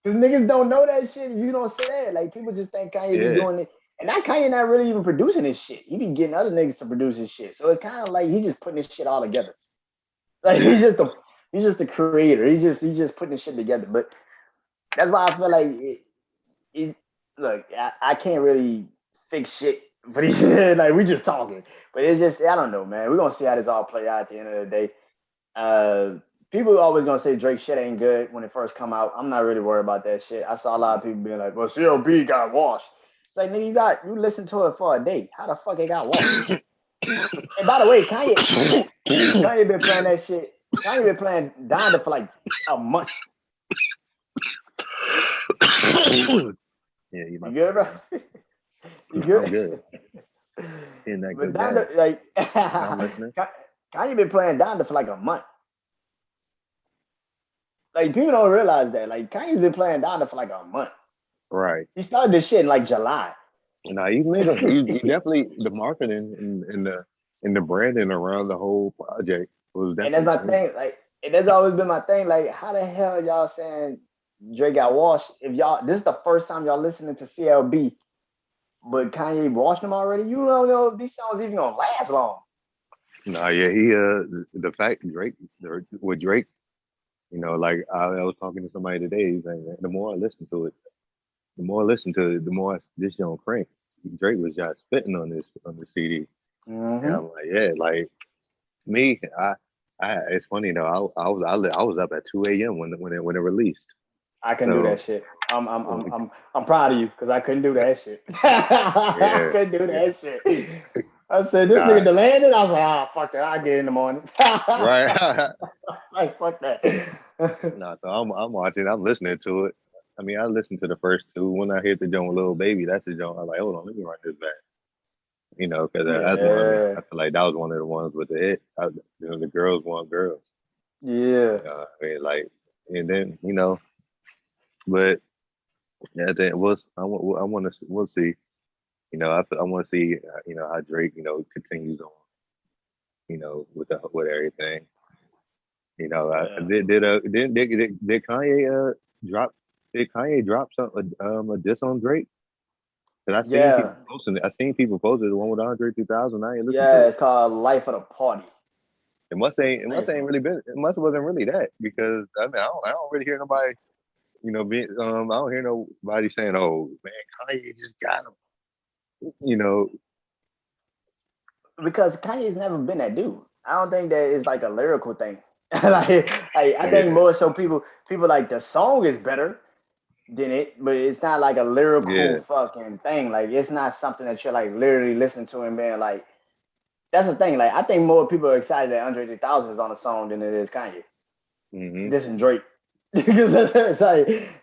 Because niggas don't know that shit. If you don't say that, like people just think Kanye be yeah, doing it. And that Kanye not really even producing his shit. He be getting other niggas to produce his shit. So it's kind of like he just putting this shit all together. Like yeah, he's just the creator. He's just putting this shit together. But that's why I feel like look, I can't really fix shit for these like we just talking. But it's just I don't know, man. We're gonna see how this all play out at the end of the day. Uh, People always gonna say Drake shit ain't good when it first come out. I'm not really worried about that shit. I saw a lot of people being like, "Well, CLB got washed." It's like, nigga, you listened to it for a day. How the fuck it got washed? And by the way, Kanye been playing that shit. Kanye been playing Donda for like a month. yeah. You You might be good, bro? good. You I'm good? good. Being that But good guy. Donda, like, No, I'm listening. Kanye been playing Donda for like a month. Like people don't realize that. Like Kanye's been playing Donda for like a month. Right. He started this shit in like July. Now he made a he definitely the marketing and the branding around the whole project was And that's definitely my crazy. thing. Like, and that's always been my thing. Like, how the hell y'all saying Drake got washed? If y'all, this is the first time y'all listening to CLB, but Kanye washed them already. You don't know if these songs even gonna last long. Nah, yeah, he the fact with Drake, like I was talking to somebody today. He's like, the more I listen to it, the more this young crank. Drake was just spitting on the CD, and Mm-hmm. I'm like, yeah, like me, it's funny though. I was up at 2 a.m. when it released. I couldn't do that So shit. I'm I'm I'm like, I'm I'm proud of you because I couldn't do that shit. I yeah, couldn't do yeah, that shit. I said this nigga nah, delayed it. I was like, ah, fuck that. I'll get it in the morning. right. Like fuck that. Nah, so I'm watching, I'm listening to it. I mean, I listened to the first two. When I hit the joint with Little Baby, that's the joint. I'm like, hold on, let me run this back. Because that's one. Yeah. I feel like that was one of the ones with the hit. The girls want girls. Yeah. I mean, like, and then but yeah, then I want to we'll see. I want to see how Drake continues on with everything. Yeah. Did Kanye drop did Kanye drop a diss on Drake? Because I seen people Yeah. posting it. I seen people posted the one with Andre 2000. I ain't listened to Yeah. it. It's called Life of the Party. It must Life. ain't really been. It must wasn't really that because I mean I don't really hear nobody. I don't hear nobody saying, "Oh man, Kanye just got him." You know, Because Kanye's never been that dude. I don't think that is like a lyrical thing. like, I think yeah, more so people like the song is better than it, but it's not like a lyrical yeah, fucking thing. Like it's not something that you're like literally listening to and being like, that's the thing. Like I think more people are excited that Andre 3000 is on the song than it is Kanye. hmm This and Drake. Because it's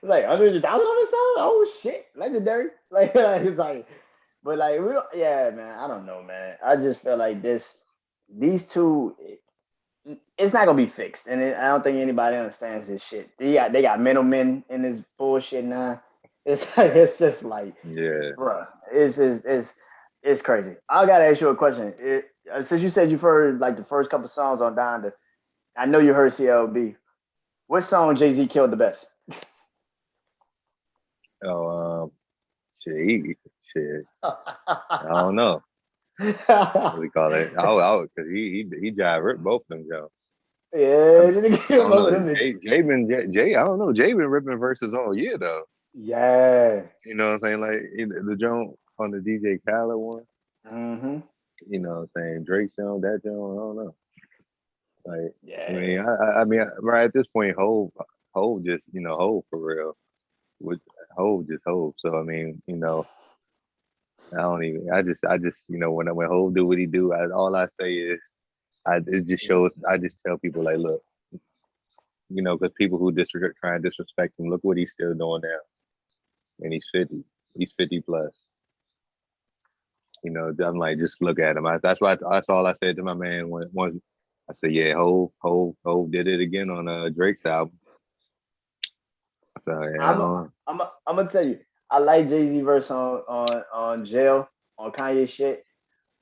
like Andre 3000 on the song. Oh shit, legendary. It's like, but like we don't. Yeah, man. I don't know, man. I just feel like these two. It's not gonna be fixed, and I don't think anybody understands this shit. They got middlemen in this bullshit now. It's like it's just like, yeah. bruh, it's crazy. I gotta ask you a question. Since you said you've heard like the first couple songs on Donda, I know you heard CLB. Which song Jay-Z killed the best? Oh, shit. I don't know. What do we call it? Because he jive ripped both of them jokes. I, Yeah, didn't I kill don't both of know. them niggas. Jay, I don't know. Jay been ripping verses all year though. Yeah. You know what I'm saying? Like the joint on the DJ Khaled one. Mm-hmm. You know what I'm saying? Drake joint, that joint. I don't know. Like Yeah. I mean, right at this point, Hove just Hove for real. With Hove just Hove. So I mean, I don't even. I just when Hove do what he do, all I say is it just shows. I just tell people like, look, because people who try and disrespect him, look what he's still doing now, and he's 50. He's 50 plus. I'm like, just look at him. That's all I said to my man when once I said, yeah, Hove did it again on Drake's album. So yeah, I I'm don't. I'm gonna tell you, I like Jay-Z verse on Jail on Kanye shit,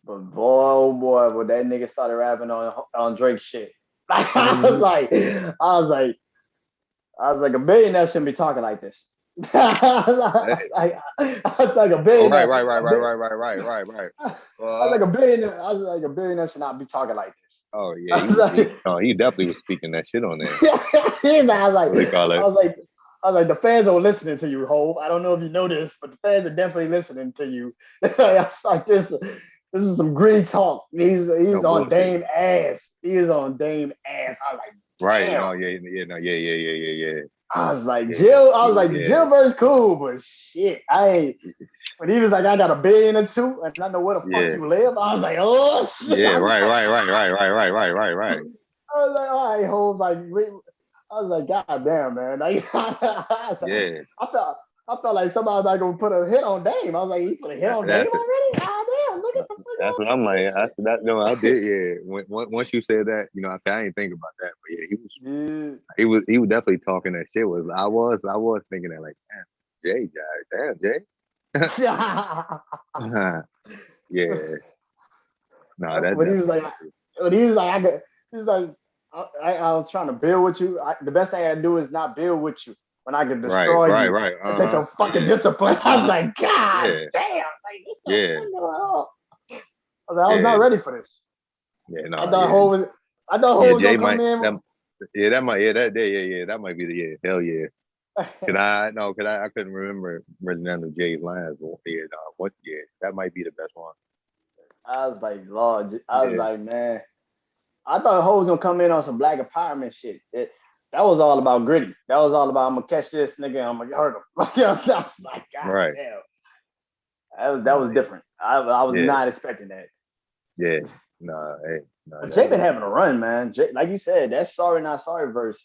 but boy oh boy, when that nigga started rapping on Drake shit, I was Mhm. like, I was like, a billionaire shouldn't be talking like this. I was like a Oh, right, billionaire, right, right, a right, bit. right, right, right, right, right. I was like Well, a billionaire. I was like a billionaire should not be talking like this. oh yeah, I was like, he definitely was speaking that shit on there. I was like, What do you call I it? was like, the fans are listening to you, Hove. I don't know if you know this, but the fans are definitely listening to you. I was like, this is some gritty talk. No He's on bullshit. Dame ass. He is on Dame ass. I was like, Right? damn. No, yeah, yeah, no, yeah, yeah, yeah, yeah, yeah, I was like, yeah, Jill. I was he, like, the yeah, Jill verse cool, but shit, I ain't. When he was like, I got a billion or two, and I know where the fuck yeah, you live. I was like, oh shit. yeah. Right, right, right, right, right, right, right, right, right. I was like, all right, Hove. Like, I was like, God damn, man. Like, Yeah, I felt like somebody was like gonna put a hit on Dame. I was like, he put a hit on Dame that's it. already? God damn, look at the That's what I'm like. I that no, I did. Yeah. Once you said that, you know, I didn't think about that, but yeah, Yeah. he was definitely talking that shit. I was thinking that like, damn, Jay, damn Jay. Yeah. No, that When he was definitely like, is true. he was like, I was trying to build with you. The best thing I can do is not build with you when I can Right, destroy right, you. right. It takes Uh-huh. some fucking Yeah. discipline. I was like, God Yeah. damn, like what the Yeah. fuck going on? I was like, I was Yeah. not ready for this. Yeah. I No, thought yeah. Ho was, I thought Ho Yeah, was gonna Jay come might in. that yeah, that might yeah, that day, yeah, that might be the hell yeah. I couldn't remember none of Jay's lines. But yeah, no, what yeah, that might be the best one. I was like, Lord, I was Yeah. like, man, I thought Ho was gonna come in on some black empowerment shit. That was all about gritty. That was all about I'm gonna catch this nigga. I'm gonna hurt him. I was like, God Right. damn, that No, was different. I was yeah, not expecting that. yeah. No, hey, no, But that Jay been is having a run, man. Jay, like you said, that sorry not sorry verse.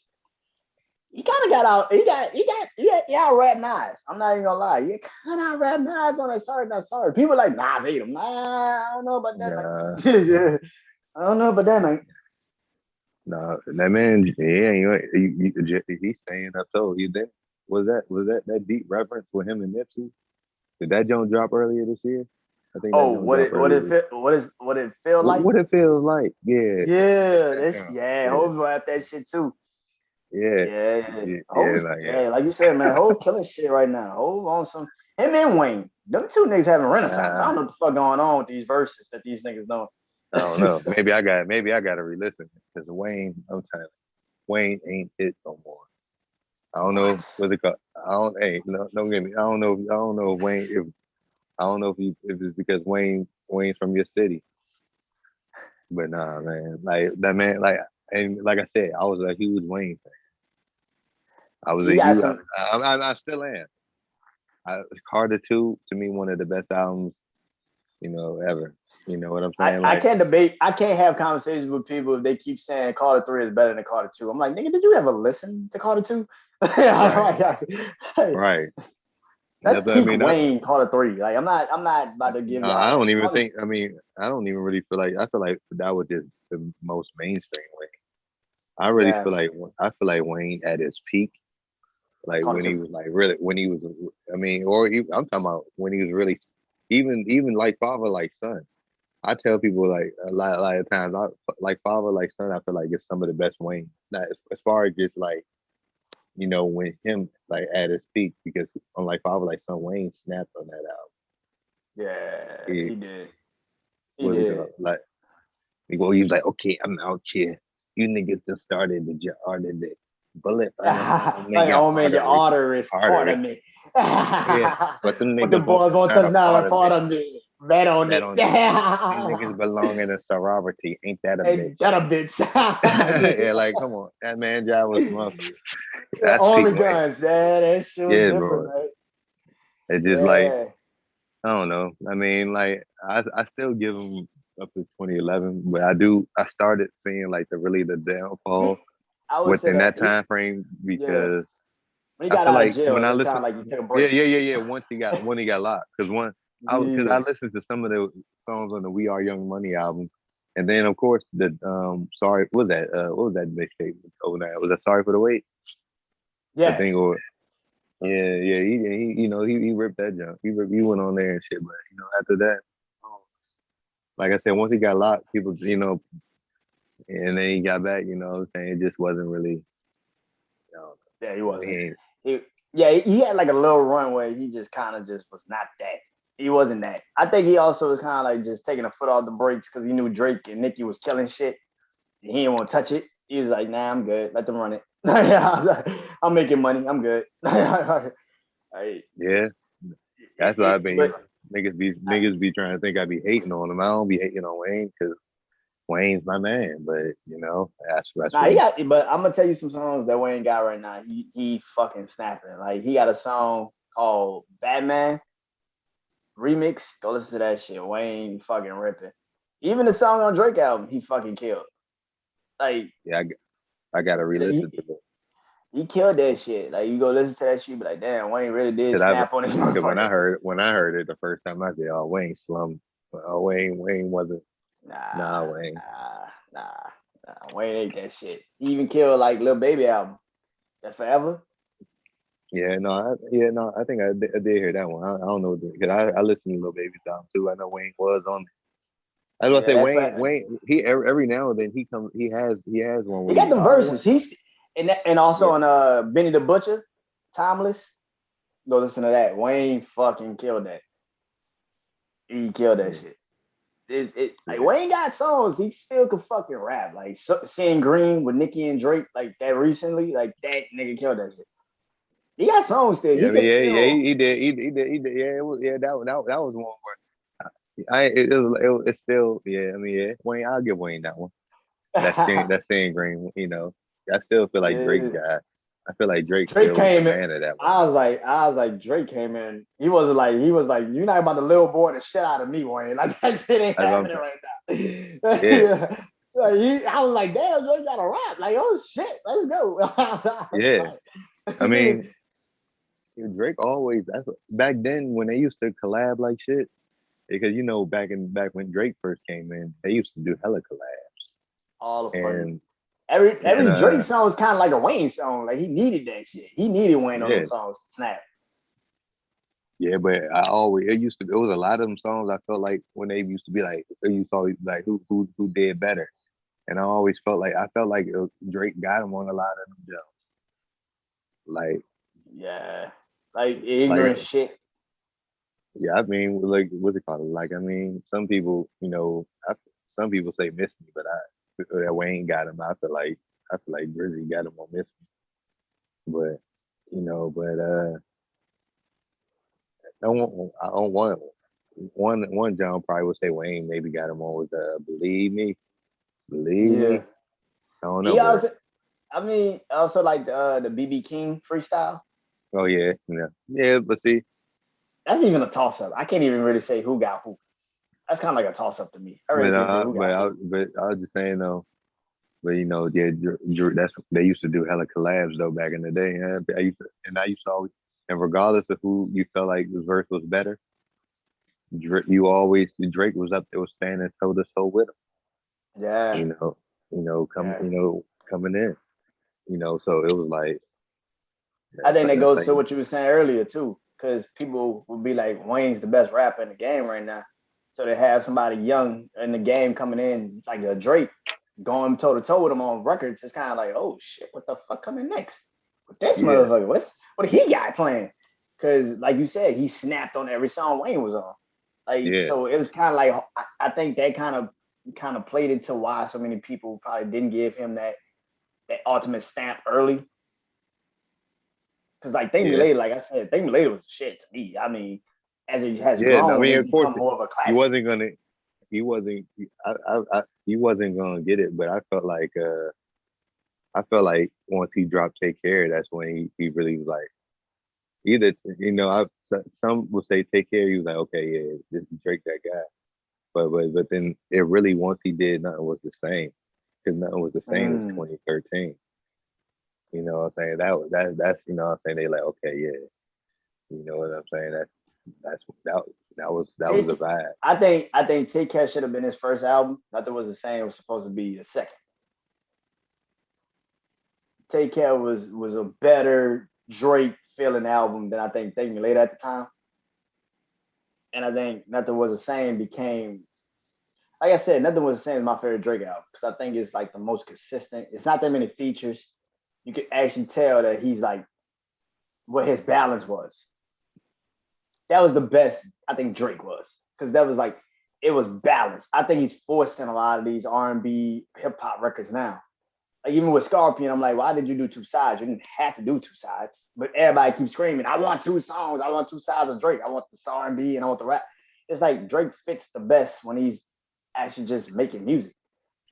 He kind of got out. He out rap Nas. I'm not even gonna lie. He kind of out rap Nas on that sorry not sorry. People like Nas hate him. Nah, I don't know about that, nah, man. I don't know about that, man. nah. That man, yeah, he's staying up though. You think was that deep reference with him and Nipsey? Did that joint drop earlier this year? I think that Oh, joint dropped what earlier. it feel, what it feel like? What it feels like? Yeah, Yeah, that that's joint. yeah. Yeah, Hope at that shit too. yeah, Yeah, yeah, Hope's like yeah, like you said, man. Hope killing shit right now. Hope on some him and Wayne. Them two niggas having renaissance. I yeah. don't know what the fuck going on with these verses that these niggas doing. I don't know. Maybe I got to re-listen because Wayne. I'm telling you, Wayne ain't it no more. I don't know What? what's it called. I don't. Hey, no, don't get me. I don't know if Wayne. If I don't know if it's because Wayne's from your city, but nah, man. Like that man. Like and like I said, I was a huge Wayne fan. I was He a got huge. some. I still am. Carter Two to me one of the best albums ever. You know what I'm saying? I Like can't debate. I can't have conversations with people if they keep saying Carter 3 is better than Carter 2. I'm like, nigga, did you ever listen to Carter 2? right, right. That's I peak mean, Wayne Carter 3. Like I'm not about to give y'all I that. don't even Carter, think. I mean, I don't even really feel like. I feel like that was just the most mainstream Wayne. I really yeah, feel like Wayne at his peak, like Carter when he 2. was like really when he was. I mean, I'm talking about when he was really even like father like son. I tell people like a lot of times, like father like son. I feel like it's some of the best Wayne. Not as far as just like when him like at his peak because unlike father like son, Wayne snapped on that album. Yeah, He he did. He was it did. called like. Well, he was like, okay, I'm out here. You niggas just started the started the bullet for the Like, your oh man, your artery, order is part of artery. me. Yeah, but them But the niggas won't boys touch won't not touch a now part a of me. part of me. Bet on Bet it. on it. You niggas belong in a sorority. Ain't that a Ain't bitch? that a bitch? Yeah, like come on, that man job was motherfucker. That's peak Army way. guns, man. That shit was Yeah, different, bro. man. It's just like Yeah. I don't know. I mean, like I still give him up to 2011, but I started seeing like the downfall I would say within that that time frame yeah. because When he I got feel out of like jail, when I it's kind of listen, like you took a yeah, break. yeah. When he got locked, because I Yeah. listened to some of the songs on the We Are Young Money album, and then of course the sorry, what was that mixtape over there? Was that Sorry for the Wait? I Yeah. think or yeah, he ripped that jump. He went on there and shit, but after that, like I said, once he got locked, people and then he got back, what I'm saying it just wasn't really, Yeah, he he wasn't. ain't He, yeah, he had like a little run where he just kind of just was not that. He wasn't that. I think he also was kind of like just taking a foot off the brakes because he knew Drake and Nicki was killing shit. And he didn't want to touch it. He was like, nah, I'm good. Let them run it. I was like, I'm making money. I'm good. Like, yeah. That's why I been but niggas be trying to think I be hating on him. I don't be hating on Wayne because Wayne's my man, but that's nah, what he he. got. But I'm gonna tell you some songs that Wayne got right now. He fucking snapping. Like he got a song called Batman remix. Go listen to that shit. Wayne fucking ripping. Even the song on Drake album, he fucking killed. Like Yeah, I gotta he, re-listen to it he killed that shit. Like you go listen to that shit, be like, damn, Wayne really did because snap on this because motherfucker. when I heard it the first time, I said, "Oh, Wayne slummed." Wayne wasn't. Nah, Nah, Wayne. Wayne ain't that shit. He even killed like Lil Baby album. That Forever. No, I think I did hear that one. I don't know because I listened to Lil Baby's album too. I know Wayne was on it. I was Yeah, gonna say that for, Wayne. He every now and then he comes. He has one he where got he's them all right. verses. And also Yeah, on Benny the Butcher, Timeless. Go listen to that. Wayne fucking killed that. He killed that yeah, shit. It like yeah, Wayne got songs. He still can fucking rap. Like Seeing Green with Nicki and Drake, like that recently. Like that nigga killed that shit. He got songs still. yeah. He I mean, can yeah. still. He did. Yeah, it was. Yeah, that was one where it's still. Yeah, I mean, yeah. Wayne, I'll give Wayne that one. That's saying green. I still feel like Drake Yeah. got. I feel like Drake Drake still was the came in. man of that one. I was like, Drake came in. He was like, you're not about to little boy the shit out of me, Wayne. Like that shit ain't That's what I'm happening saying. right Yeah, now. I was like, damn, Drake got to rap. Like, oh shit, let's go. I was yeah. I like, mean, Drake always. Back then when they used to collab like shit. Because back when Drake first came in, they used to do hella collabs, all the fucking and every and Drake song is kind of like a Wayne song. Like he needed that shit. He needed Wayne on yeah, those songs to snap. yeah. But it was a lot of them songs. I felt like when they used to be like you saw like who did better, and I felt like Drake got him on a lot of them jobs. Like Yeah, like like ignorant shit. yeah, I mean like what's it called? Like I mean some people some people say Miss Me, but that Wayne got him. I feel like Drizzy got him on Miss Me, but I don't want one John probably would say Wayne maybe got him on with believe me. Yeah. I don't know, He but also, I mean, also like the BB King freestyle. oh yeah, but see, That's even a toss up. I can't even really say who got who. That's kind of like a toss up to me. I really can't say who got who. but I was just saying though, but yeah, that's they used to do hella collabs though back in the day. I used to always, and regardless of who you felt like his verse was better, Drake was up there was standing toe to toe with him. Yeah, You know, yeah. coming in. So it was like I think that that's goes like to what you were saying earlier too, because people will be like, Wayne's the best rapper in the game right now. So to have somebody young in the game coming in like a Drake going toe to toe with him on records, it's kind of like, oh shit, what the fuck coming next? With this yeah, motherfucker, what he got playing? Because like you said, he snapped on every song Wayne was on. Like yeah, so, it was kind of like I think that kind of played into why so many people probably didn't give him that ultimate stamp early. Because like Think Me yeah, Later, like I said, Think Me Later was shit to me. I mean, as it has yeah. I grown, mean, it's of course, become more of a he classic. wasn't gonna, he wasn't, he wasn't gonna get it. But I felt like once he dropped Take Care, that's when he really was like, either some would say Take Care, he was like, okay, yeah, this is Drake, that guy. But then it really once he did, nothing was the same because nothing was the same as Mm. 2013. You know what I'm saying? That's what I'm saying. They like, okay, yeah. You know what I'm saying? That was the Take, vibe. I think Take Care should have been his first album. Nothing was the same. It was supposed to be the second. Take Care was a better Drake feeling album than I think Think Me Later at the time. And I think Nothing Was the Same became, like I said, Nothing Was the Same is my favorite Drake album because I think it's like the most consistent. It's not that many features. You could actually tell that he's like what his balance was. That was the best I think Drake was because that was like it was balanced. I think he's forcing a lot of these R&B hip hop records now. Like even with Scorpion, I'm like, why did you do two sides? You didn't have to do two sides, but everybody keeps screaming, I want two songs. I want two sides of Drake. I want the R&B and I want the rap. It's like Drake fits the best when he's actually just making music.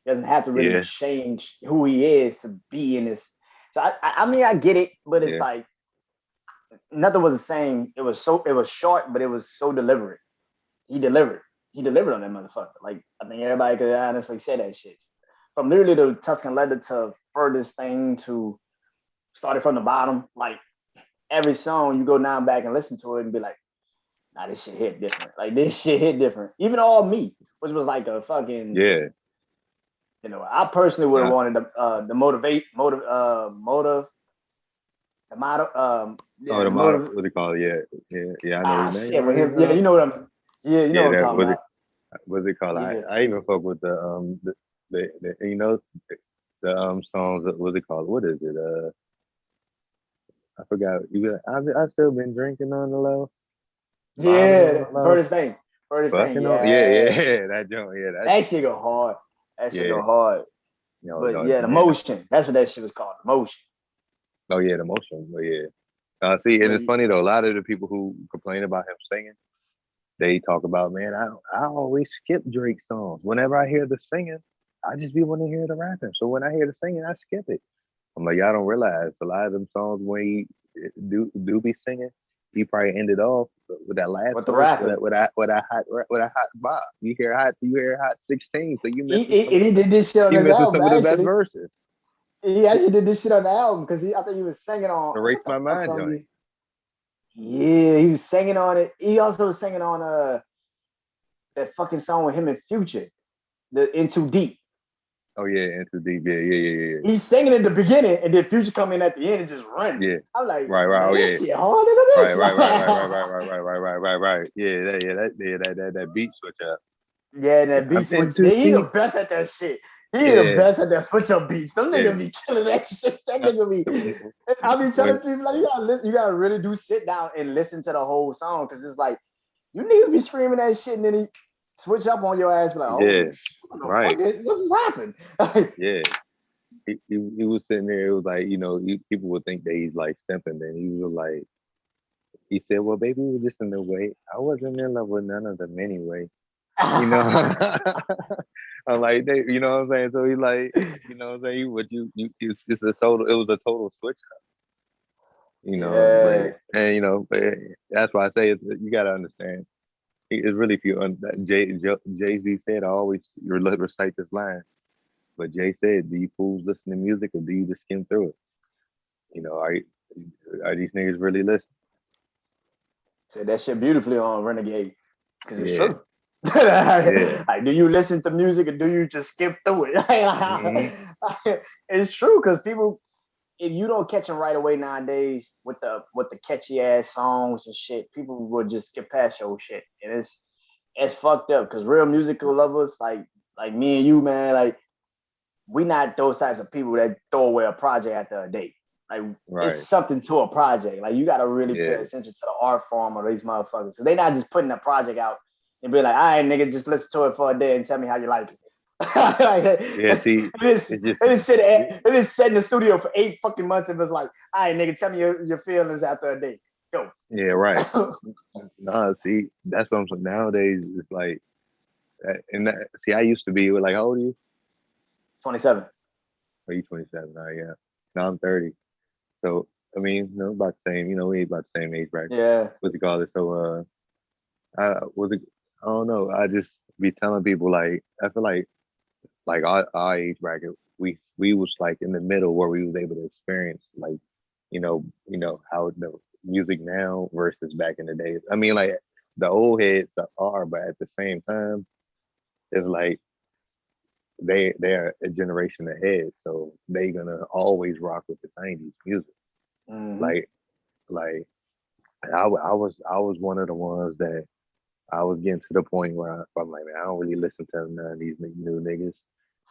He doesn't have to really Yeah, change who he is to be in this. So I mean, I get it, but it's yeah, like Nothing Was the Same. It was short, but it was so deliberate. He delivered. He delivered on that motherfucker. Like I think everybody could honestly say that shit. From literally the Tuscan Leather to Furthest Thing to started from the bottom. Like every song, you go down back and listen to it and be like, Nah, this shit hit different. Like this shit hit different. Even All Me, which was like a fucking, Yeah. I personally would have Nah. wanted the the motto, Oh, yeah, the the model. motive. What do you call it? Yeah. I know his name. Shit with him. Yeah, you know what I'm. Yeah, you know Yeah, what I'm that talking was it. about. What's it called? Yeah. I even fuck with the you know the songs. What's it called? What is it? I forgot. You be like, I still been drinking on the low, mobbing on Yeah, the low, Furthest thing. Furthest thing. fucking on. Yeah, Yeah. that joint. Yeah, that. That shit go hard. That shit Yeah, go hard. But no, yeah, the yeah. motion. That's what that shit was called. The motion. Oh yeah, the motion. But yeah. See, and But it's funny though. A lot of the people who complain about him singing, they talk about, man, I always skip Drake songs. Whenever I hear the singing, I just be wanting to hear the rapping. So when I hear the singing, I skip it. I'm like, y'all don't realize a lot of them songs when he do be singing, he probably ended off with that last with the verse rapping. with a hot bop. You hear hot 16, so He did this shit on you his missing album some of the best actually. verses. He actually did this shit on the album because I think he was singing on Erase what the my fuck mind song joint. Yeah, he was singing on it. He also was singing on that fucking song with him and Future, the In Too Deep. Oh yeah, into deep. Yeah. He's singing at the beginning and then Future come in at the end and just run. Yeah. I'm like, Right. Oh man, that yeah. shit harder than Right, this. right, right, right, right, right, right, right, right, right, right, right. That beat switch up. Yeah, that beat I'm switch. in too He the deep. best at that shit. He the Yeah, best at that switch up beats. Them yeah. niggas be killing that shit. That nigga be. I be telling When, people like you gotta really do sit down and listen to the whole song because it's like you niggas be screaming that shit and then he switch up on your ass. Be like, oh, yeah, what the right, fuck? What just happened? yeah. He was sitting there. It was like, people would think that he's like simping. And he was like, he said, "Well, baby, we were just in the way. I wasn't in love with none of them anyway." You know, I'm like, you know what I'm saying? So he like, you know what I'm saying? It's a total. It was a total switch. Yeah. But that's why I say you got to understand. It's really if you Jay Z said, I always recite this line, but Jay said, "Do you fools listen to music or do you just skim through it? Are these niggas really listening?" Said that shit beautifully on Renegade because it's Yeah, true. yeah, Like, do you listen to music or do you just skip through hmm it? It's true because people, if you don't catch them right away nowadays with the catchy ass songs and shit, people will just skip past your shit, and it's fucked up because real musical lovers like me and you, man, like we not those types of people that throw away a project after a day. Like it's right, something to a project. Like you got to really pay yeah, attention to the art form of these motherfuckers. So they not just putting a project out and be like, "All right, nigga, just listen to it for a day and tell me how you like it." Like, yeah. See, it's just it is set in the studio for 8 fucking months and it's like, "All right, nigga, tell me your feelings after a day." Go. yeah, right. Nah, see, that's what I'm saying. Nowadays, it's like, see, I used to be like, how old are you? 27. Are you 27? Yeah. Now I'm 30. So I mean, about the same. We about the same age bracket. Yeah. What's it called? So was it? I don't know. I just be telling people like I feel like our age bracket, we was like in the middle where we was able to experience like how the music now versus back in the days. I mean, like the old heads are, but at the same time, it's like they're a generation ahead, so they gonna always rock with the '90s music. Mm-hmm. Like like I was one of the ones that I was getting to the point where I'm like, man, I don't really listen to none of these new niggas,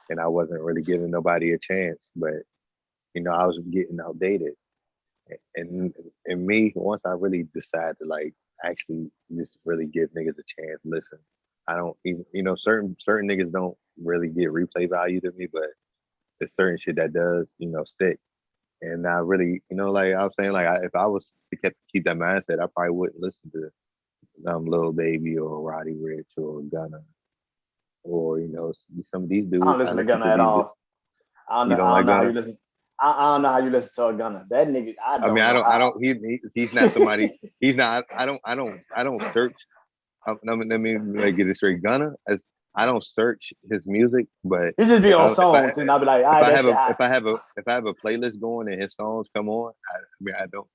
and I wasn't really giving nobody a chance. But I was getting outdated, and me once I really decided to like actually just really give niggas a chance, listen. I don't even certain niggas don't really get replay value to me, but there's certain shit that does stick. And I really, like I was saying, like if I was to keep that mindset, I probably wouldn't listen to Lil Baby or Roddy Rich or Gunna or some of these I dudes. don't I listen to listen Gunna to at these. all. You don't I don't like know how you Gunna? listen. I don't know how you listen to a Gunna. That nigga, I I mean, don't know I how. don't. He's not somebody. He's not. I don't search. Let me like, get it straight. Gunna, I don't search his music, but He just be if on I if I songs and I'll be like, all right, that shit hot. if I have a playlist going and his songs come on, I mean I don't.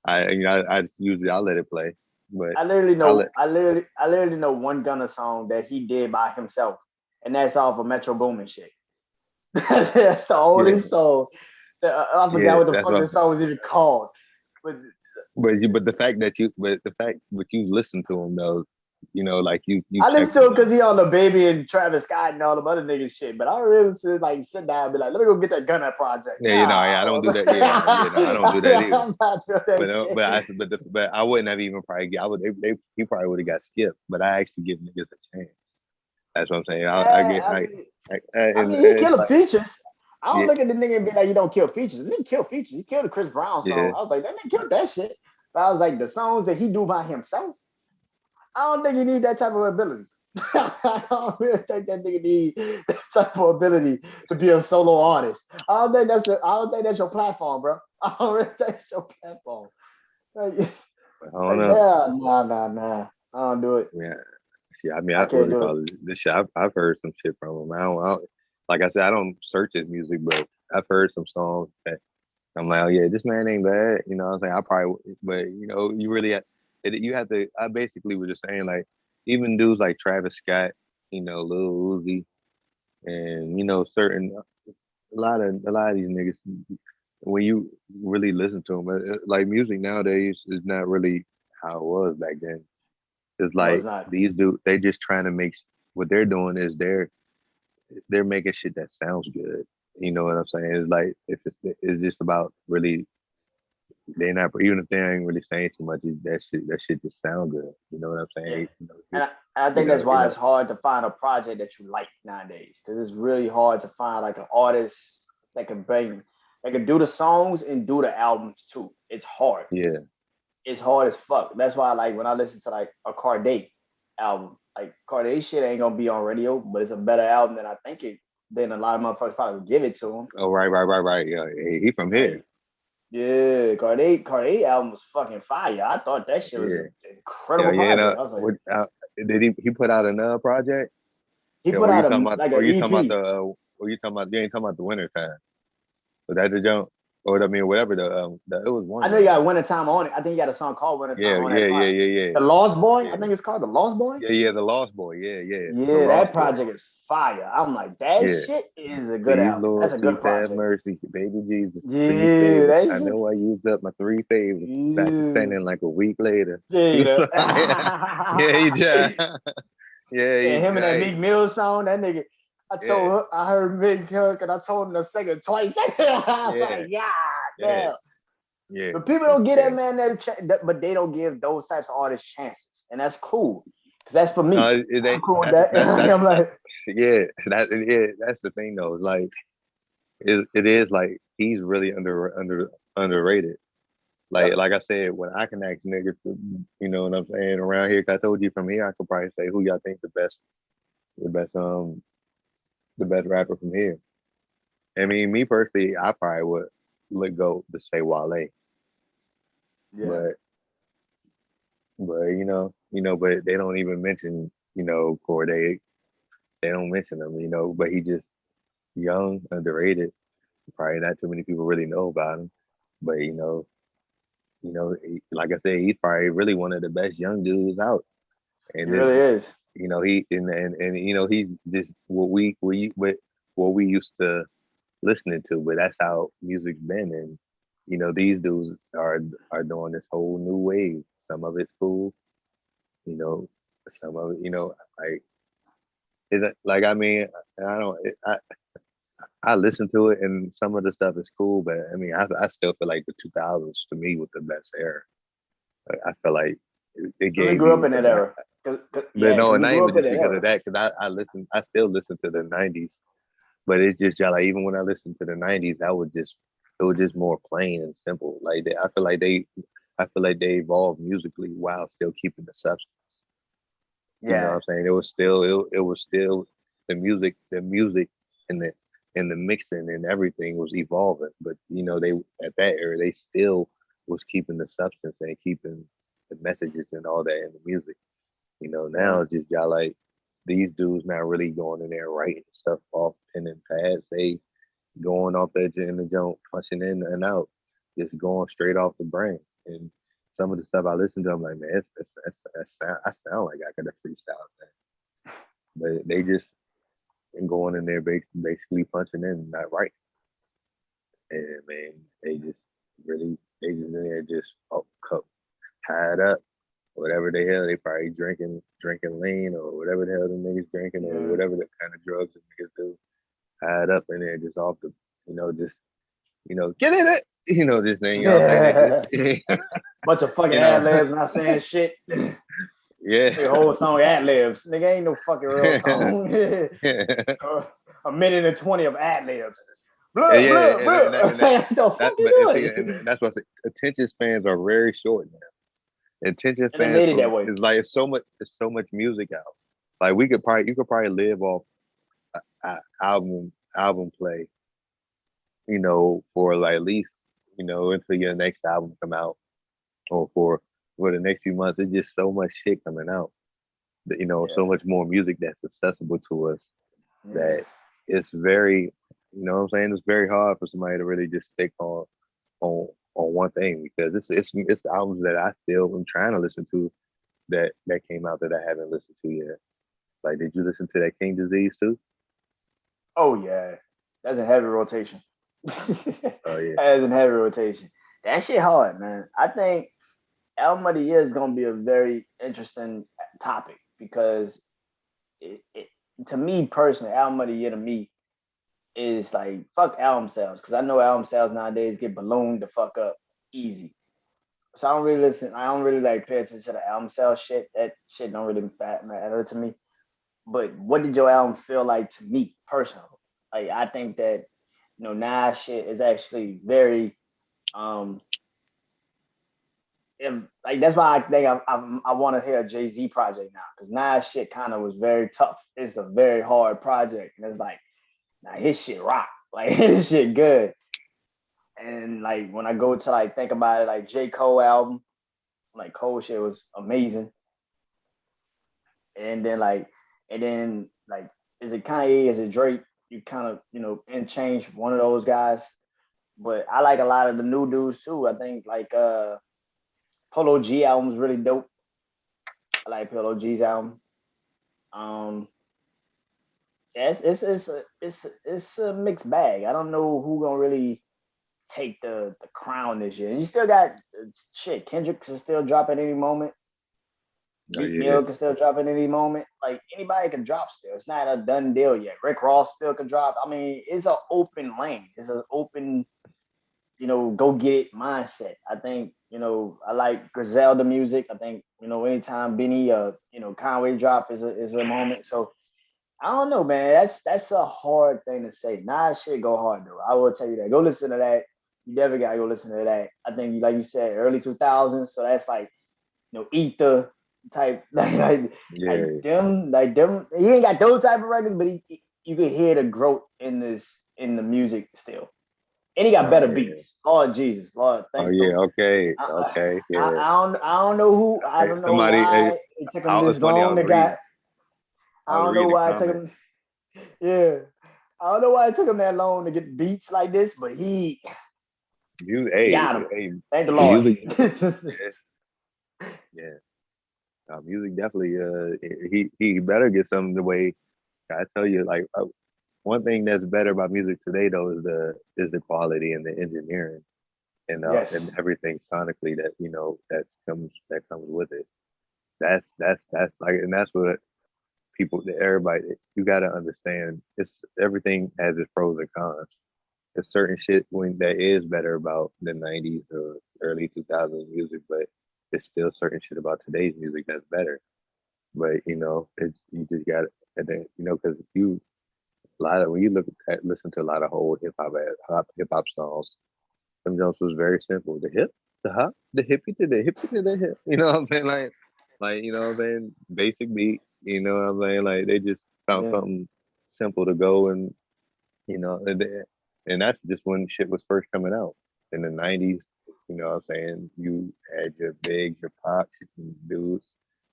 I just usually I'll let it play. But I literally I know let I literally know one Gunna song that he did by himself, and that's off of Metro Boomin shit. That's the yeah only song. I forgot yeah what the that's fuck what this song was even called. But but the fact but you listen to him though, like you I check listen to him him because out. he on the Baby and Travis Scott and all the other niggas shit. But I don't really like sit down and be like, let me go get that Gunna project. Yeah, yeah, I don't Nah, do that. Yeah, no, I don't do that either. I'm not doing that shit. But I wouldn't have even probably. I would. He probably would have got skipped. But I actually give niggas a chance. That's what I'm saying. I Yeah, get. I And mean, he it's killing like, features. I don't yeah, look at the nigga and be like, you don't kill features. He didn't kill features. He killed the Chris Brown yeah. song. I was like, that nigga killed that shit. But I was like, the songs that he do by himself, I don't think he need that type of ability. I don't really think that nigga need that type of ability to be a solo artist. I don't think that's your platform, bro. I don't really think it's your platform. Like, I don't like know. nah. I don't do it. Yeah, yeah. I mean, I what can't do you do it. call it? This shit. I've heard some shit from him. Like I said, I don't search his music, but I've heard some songs that I'm like, oh yeah, this man ain't bad. I was like, I probably, but you really, you have to. I basically was just saying like, even dudes like Travis Scott, Lil Uzi, and certain a lot of these niggas, when you really listen to them, like music nowadays is not really how it was back then. It's No, it's like not. these dudes, they just trying to make what they're doing is they're making shit that sounds good. You know what I'm saying? It's like if it's just about really they're not even if they ain't really saying too much, that shit just sound good. You know what I'm Yeah. saying? And I think that's why it's hard to find a project that you like nowadays. Because it's really hard to find like an artist that can do the songs and do the albums too. It's hard. Yeah. It's hard as fuck. That's why like when I listen to like a Corday album, like Corday shit ain't gonna be on radio, but it's a better album than I think it than a lot of motherfuckers probably would give it to him. Oh, right. Yeah, he from here. Like, yeah, Corday album was fucking fire. I thought that shit was Yeah. an Yeah, incredible yeah. project. I was like, What did he put out another project? he Yeah, put out a like an or you talking about EP. or you talking about you ain't talking about the winter time? Was that the jump? Or I mean, whatever it was one I of know you them. got Wintertime on it. I think you got a song called Wintertime on that project. Yeah. The Lost Boy, I Yeah. think it's called The Lost Boy. Yeah, the Lost Boy. Yeah. The Yeah, that Lost Boy. project is fire. I'm like, that Yeah. shit is a good Please, album. That's Lord, a please good have project. mercy, baby Jesus. Three Yeah, favors. that I shit. know I used up my three favors. Back to Yeah, sending like a week later. yeah, you know. Yeah, he just, yeah, Yeah, he him and that right. Meek Mill song, that nigga. Yeah, I heard Meek Hook, and I told him to sing it twice. I was yeah, like, yeah, yeah, damn. yeah, But people don't get yeah. that man but they don't give those types of artists chances, and that's cool. Cause that's for No, me. it I'm ain't. cool with that. I'm like, Yeah, that's the thing though. It's like it is like he's really underrated. yep. Like I said, when I can ask niggas, you know what I'm saying, around here, 'cause I told you from here, I could probably say who y'all think the best, the best rapper from here. I mean, me personally, I probably would go to say Wale, Yeah. but but they don't even mention, Corday. They don't mention him, but he just young, underrated. Probably not too many people really know about him, but like I said, he's probably really one of the best young dudes out. He And then really is. he and he's just what we used to listening to, but that's how music's been. And these dudes are doing this whole new wave. Some of it's cool, you know, some of it, like isn't like I mean, I don't I listen to it and some of the stuff is cool, but I mean I still feel like the 2000s to me was the best era. I feel like it Cause we gave grew up you in the that era. but Yeah, no, cause and we not grew even up in just that because era. of that, because I still listen to the '90s, but it's just like even when I listen to the '90s, it was just more plain and simple. I feel like they evolved musically while still keeping the substance. You know what Yeah. I'm saying? It was still the music and the mixing and everything was evolving, but they at that era they still was keeping the substance and keeping the messages and all that in the music. Yeah. Now it's just y'all like these dudes not really going in there writing stuff off pen and pads. They going off that in the jump, punching in and out, just going straight off the brain. And some of the stuff I listen to, I'm like, man, I sound like I could have freestyled that, but they just going in there basically punching in, not right. And man, they just in there just tied up, whatever the hell they probably drinking lean or whatever the hell the niggas drinking or Yeah. whatever the kind of drugs the niggas do, tied up in there just off the, just get in it, this thing, you know what I'm saying? Yeah. They just, Bunch of fucking you ad know, libs not saying shit. yeah. Nigga, whole song ad libs. Nigga, ain't no fucking real Yeah, song. yeah, A minute and 20 of ad libs. and, Blah, blah, blah. and What the fuck but you and see, and doing? that's what attention spans are very short now. Attention And they spans made it for that way. is like it's so much music out. Like you could probably live off album play, for like at least, until your next album come out or for the next few months. It's just so much shit coming out. That, Yeah. so much more music that's accessible to us Yeah. that it's very, what I'm saying, it's very hard for somebody to really just stick on one thing because it's albums that I still am trying to listen to that came out that I haven't listened to yet. Like, did you listen to that King Disease too? Oh yeah. That's a heavy rotation. That's Oh yeah, in heavy rotation. That shit hard, man. I think album of the year is gonna be a very interesting topic because it to me personally, album of the year to me is like fuck album sales because I know album sales nowadays get ballooned the fuck up easy. So I don't really listen. I don't really like pay attention to the album sales shit. That shit don't really matter to me. But what did your album feel like to me personally? Like I think that Nas shit is actually very um like that's why I think I want to hear a Jay-Z project now because Nas shit kind of was very tough. It's a very hard project, and it's like now his shit rock, like his shit good. And like when I go to like think about it, like J. Cole album, like Cole shit was amazing. And then like is it Kanye, is it Drake? You kind of interchange one of those guys. But I like a lot of the new dudes too. I think like Polo G album is really dope. I like Polo G's album. Um, yeah, it's a mixed bag. I don't know who gonna really take the crown this year. And you still got shit. Kendrick can still drop at any moment. oh Meek yeah, Mill can still drop at any moment. Like anybody can drop still. It's not a done deal yet. Rick Ross still can drop. I mean, it's an open lane. It's an open, go get it mindset. I think, I like Griselda music. I think, anytime Benny Conway drop is a moment. So I don't know, man. That's a hard thing to say. Nas shit go hard though. I will tell you that. Go listen to that. You definitely gotta go listen to that. I think, like you said, early 2000s. So that's like, Ether type, yeah. like them. He ain't got those type of records, but you can hear the growth in the music still. And he got Oh better yeah, beats. Lord Jesus, Lord, oh thank yeah. you. Okay, I, okay, yeah. I don't know who. I Hey, don't know somebody. Hey, why it took him this it's funny. long to get. I I was don't know reading the why it took comment. him. Yeah, I don't know why it took him that long to get beats like this, but he got them. Hey, Thank the Lord. music. Yeah, yeah. Music definitely. He better get something the way. I tell you, like one thing that's better about music today though is the quality and the engineering and Yes. everything sonically that that comes with it. That's like, and that's what everybody, you got to understand. It's everything has its pros and cons. There's certain shit that is better about the '90s or early 2000s music, but there's still certain shit about today's music that's better. But you just got to, and then because you a lot of when you listen to a lot of old hip hop songs, some jumps was very simple. The hip, the hop, the hippie to the hippie to the hip. You know what I'm saying? Like you know what I'm saying? Basic beat. You know what I'm saying? Like they just found Yeah. something simple to go and and that's just when shit was first coming out in the '90s. You know what I'm saying? You had your bigs, your pops, your dudes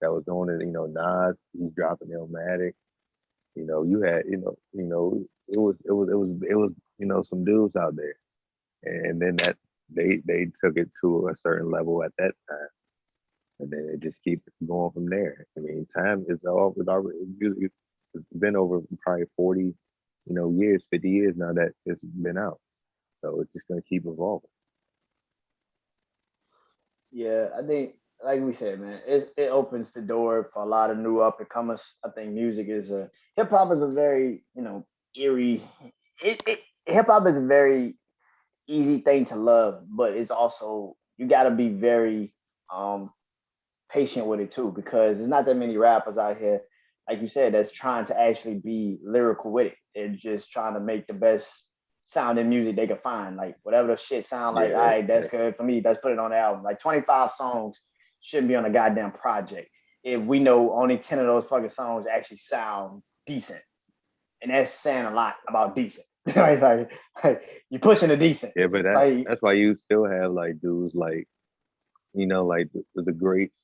that was on it. Nas, he's dropping Illmatic. You had, it was some dudes out there, and then that they took it to a certain level at that time. and then it just keeps going from there. I mean, time is all with our music. It's been over probably 40, years, 50 years now that it's been out. So it's just gonna keep evolving. Yeah, I think, like we said, man, it opens the door for a lot of new up and comers. I think music is a hip hop is a very eerie. It hip hop is a very easy thing to love, but it's also you got to be very um patient with it too, because there's not that many rappers out here, like you said, that's trying to actually be lyrical with it and just trying to make the best sounding music they can find. Like whatever the shit sound like, all Yeah, right, that's good for me. Let's put it on the album. Like 25 songs shouldn't be on a goddamn project if we know only 10 of those fucking songs actually sound decent. And that's saying a lot about decent. like you're pushing the decent. yeah, but Like, that's why you still have like dudes like like the greats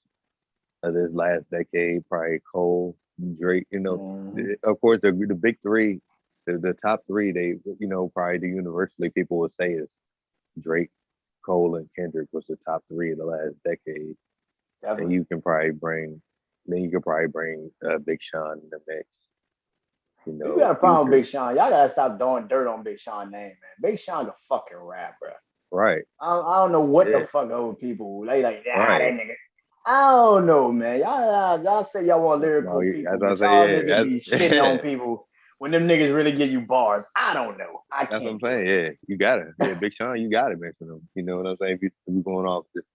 of this last decade, probably Cole, Drake. mm, Of course the big three, the top three, they probably the universally people would say is Drake, Cole, and Kendrick was the top three of the last decade. And definitely. you can probably bring, then you could probably bring Big Sean in the mix. People got a problem with Future, Big Sean. Y'all gotta stop throwing dirt on Big Sean name, man. Big Sean a fucking rap, bro. right? I don't know what the Yeah, fuck over people. They like, that right. nigga. I don't know, man. Y'all say y'all want No, lyrical people, as I but say, y'all niggas yeah, be shitting on that's people when them niggas really give you bars. I don't know. I that's what I'm can't do saying. it. Yeah, you gotta, yeah, Big Sean, you gotta mention him. You know what I'm saying? If you going off this,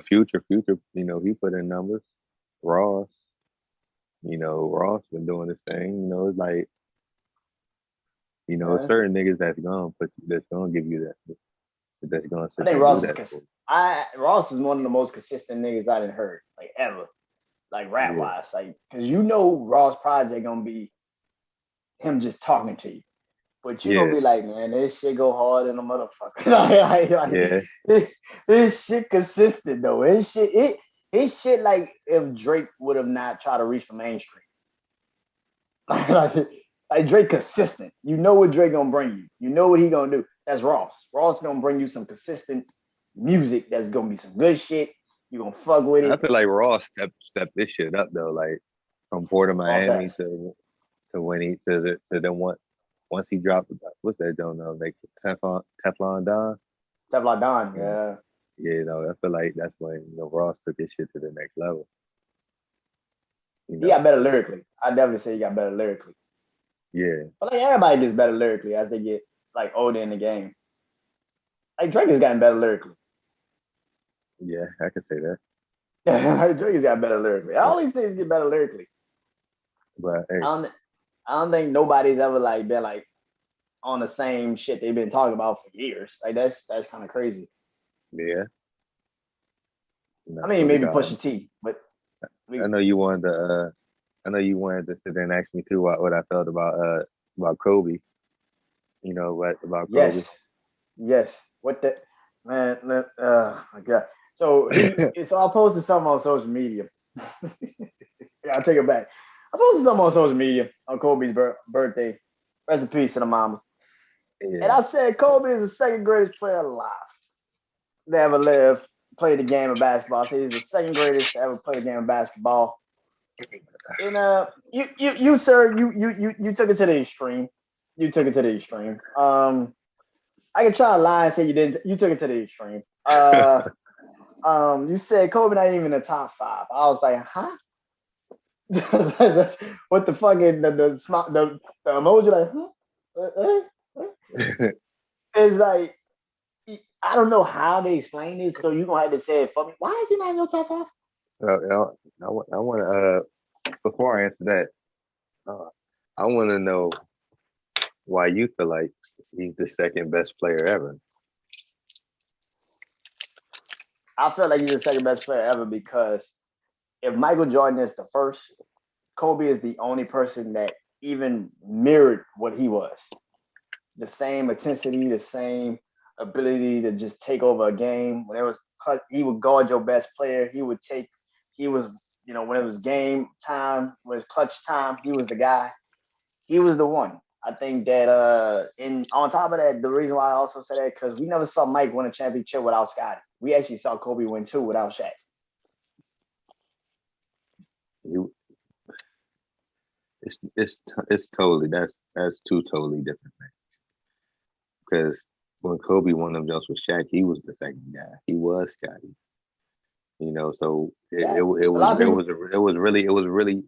Future, he put in numbers. Ross, Ross been doing his thing. It's like, Yeah. certain niggas that's gonna give you that, that's gonna I sit think there and do that for Ross is one of the most consistent niggas I didn't heard like ever, like rap you. wise, like because Ross project gonna be him just talking to you. But you're Yeah, gonna yeah, be like, man, this shit go hard in a motherfucker. like, yeah. this shit consistent though. It's shit like if Drake would have not tried to reach the mainstream. like, like Drake consistent. You know what Drake gonna bring you. You know what he gonna do. That's Ross. Ross gonna bring you some consistent music that's gonna be some good shit. You gonna fuck with I it. feel like Ross stepped this shit up though, like from Port of Ross Miami has. to when he to then once he dropped what's that don't know like Teflon Don. Stuff like Don, Yeah, yeah. yeah, I feel like that's when Ross took his shit to the next level. He got better 'Cause, lyrically. I definitely say he got better lyrically. yeah, But like everybody gets better lyrically as they get like older in the game. Like Drake has gotten better lyrically. yeah, I can say that. Drake has got better lyrically. But All these things get better lyrically. but hey, I don't I don't think nobody's ever like been like on the same shit they've been talking about for years. Like that's kind of crazy. yeah, I I mean, swear to maybe God, Pusha T, but I we know you wanted to. I know you wanted to sit there and ask me too what I felt about Kobe. What about Kobe? yes, yes. What the man? My God. So so I posted something on social media. Yeah, I'll take it back. I posted something on social media on Kobe's birthday. Rest in peace to the mama. And Yeah, I said Kobe is the second greatest player alive to ever live, play the game of basketball. I said he's the second greatest to ever play the game of basketball. And you sir, you took it to the extreme. You took it to the extreme. I can try to lie and say you didn't. You took it to the extreme. You said Kobe not even in the top five. I was like, huh? What the fucking the emoji like, huh? It's like I don't know how they explain this, so you're gonna have to say it for me. Why is he not in your top five? I want to before I answer that, uh, I want to know why you feel like he's the second best player ever. I feel like he's the second best player ever because if Michael Jordan is the first, Kobe is the only person that even mirrored what he was. The same intensity, the same ability to just take over a game. When it was he would guard your best player. He would take. He was, when it was game time, when it was clutch time, he was the guy. He was the one. I think that in on top of that, the reason why I also said that because we never saw Mike win a championship without Scotty. We actually saw Kobe win two without Shaq. You, it's totally that's two totally different things. Because when Kobe won them jumps with Shaq, he was the second guy. He was Scotty. So Yeah, a lot of people. it was really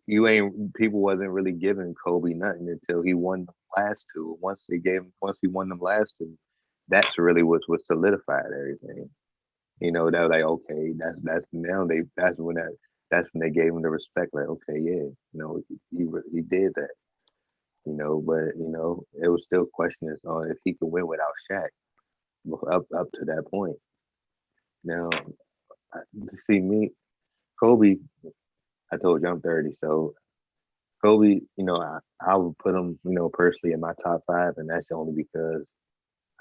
you ain't people wasn't really giving Kobe nothing until he won the last two. Once he won them last two, that's really what solidified everything. That was like, okay, that's now that's when they gave him the respect. Like, okay, yeah, he did that. But it was still questions on if he could win without Shaq up to that point. Now, see me, Kobe. I told you I'm 30, so Kobe, I would put him, personally in my top five, and that's only because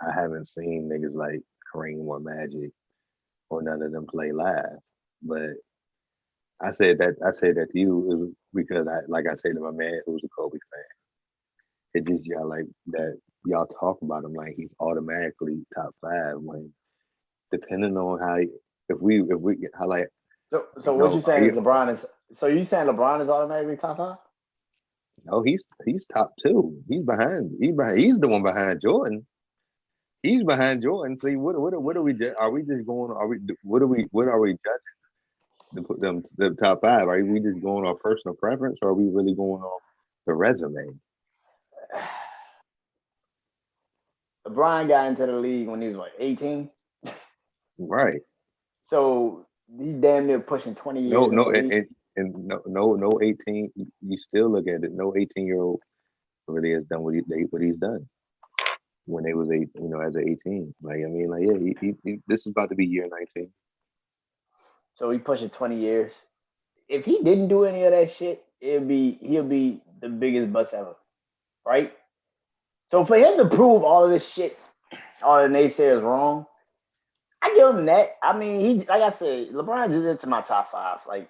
I haven't seen niggas like Kareem or Magic or none of them play live. But I say that to you it was because like I said to my man who's a Kobe fan. It just y'all like that y'all talk about him like he's automatically top five when depending on how if we how like So what you are saying is you LeBron is? So you saying LeBron is automatically top five? no he's top two. He's the one behind Jordan. He's behind Jordan. See, what are we? Are we just going? Are we? What are we judging? To put them the top five? Are we just going off personal preference, or are we really going off the resume? LeBron got into the league when he was like 18. Right. So he damn near pushing 20 No, years in the no, league. and no 18. You still look at it. No 18-year-old really has done what he's done when they was as an 18. Like I mean, like yeah, this is about to be year 19. So he pushing 20 years. If he didn't do any of that shit, he'll be the biggest bust ever, right? So for him to prove all of this shit, all the naysayers wrong, I give him that. I mean, he like I said, LeBron just into my top five, like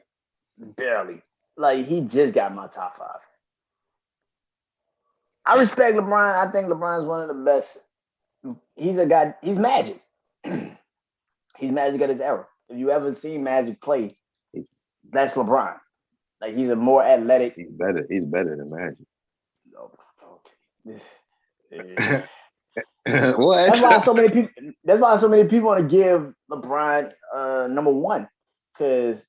barely. Like he just got my top five. I respect LeBron. I think LeBron's one of the best. He's a guy. He's Magic. He's Magic at his era. If you ever seen Magic play, He's, that's LeBron. Like he's a more athletic. he's better. He's better than Magic. Oh, okay. What? That's why so many people. That's why so many people want to give LeBron number one because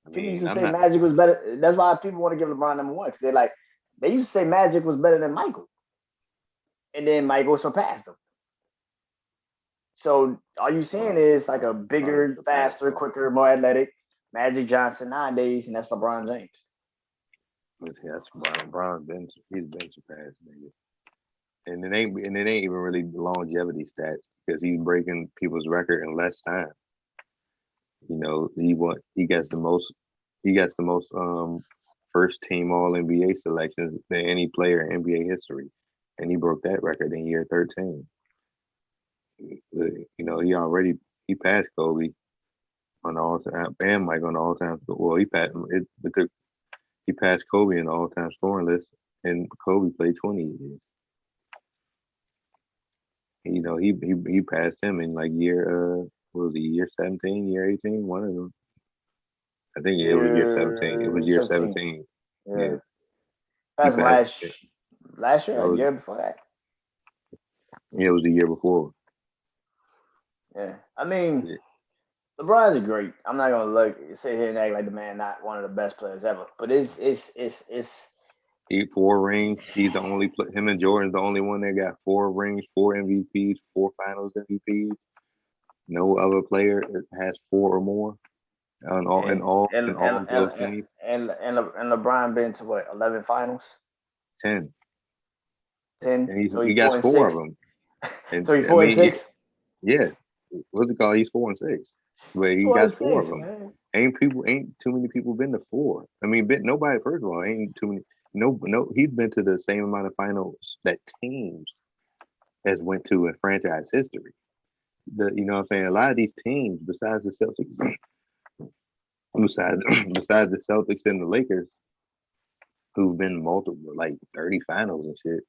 I people used mean, to I'm say not. Magic was better. That's why people want to give LeBron number one because they used to say Magic was better than Michael, and then Michael surpassed him. So all you saying Well, is like a LeBron bigger, surpassed faster, him. quicker, more athletic Magic Johnson nowadays, and that's LeBron James. But yeah, that's Brian. He's been surpassed, nigga. And it ain't even really longevity stats because he's breaking people's record in less time. He gets the most first team All NBA selections than any player in NBA history, and he broke that record in year 13. He passed Kobe on all time and Mike on all time. Well, he passed Kobe in the all time scoring list, and Kobe played 20 years. He passed him in like what was he, year 17, year 18, one of them. I think it was year 17. It was Year year 17. 17. Yeah, Yeah. he That's passed it. last year That or was year before that. yeah, it was the year before. Yeah. I mean, Yeah. LeBron's great. I'm not gonna sit here and act like the man not one of the best players ever. But it's He 4 rings. He's the only him and Jordan's the only one that got 4 rings, 4 MVPs, 4 Finals MVPs. No other player has 4 or more on all in and all and in and all of those and things. and LeBron been to what 11 finals, 10, 10. and So he he's got four and four of six. them. And So he's I four and mean, six. yeah, what's it called? He's 4 and 6, but he Four and got 4 of six, them. man. Ain't too many people been to 4. I mean, nobody. First of all, ain't too many. No, he's been to the same amount of finals that teams has went to in franchise history. You know what I'm saying? A lot of these teams, besides the Celtics, besides besides the Celtics and the Lakers, who've been multiple like 30 finals and shit,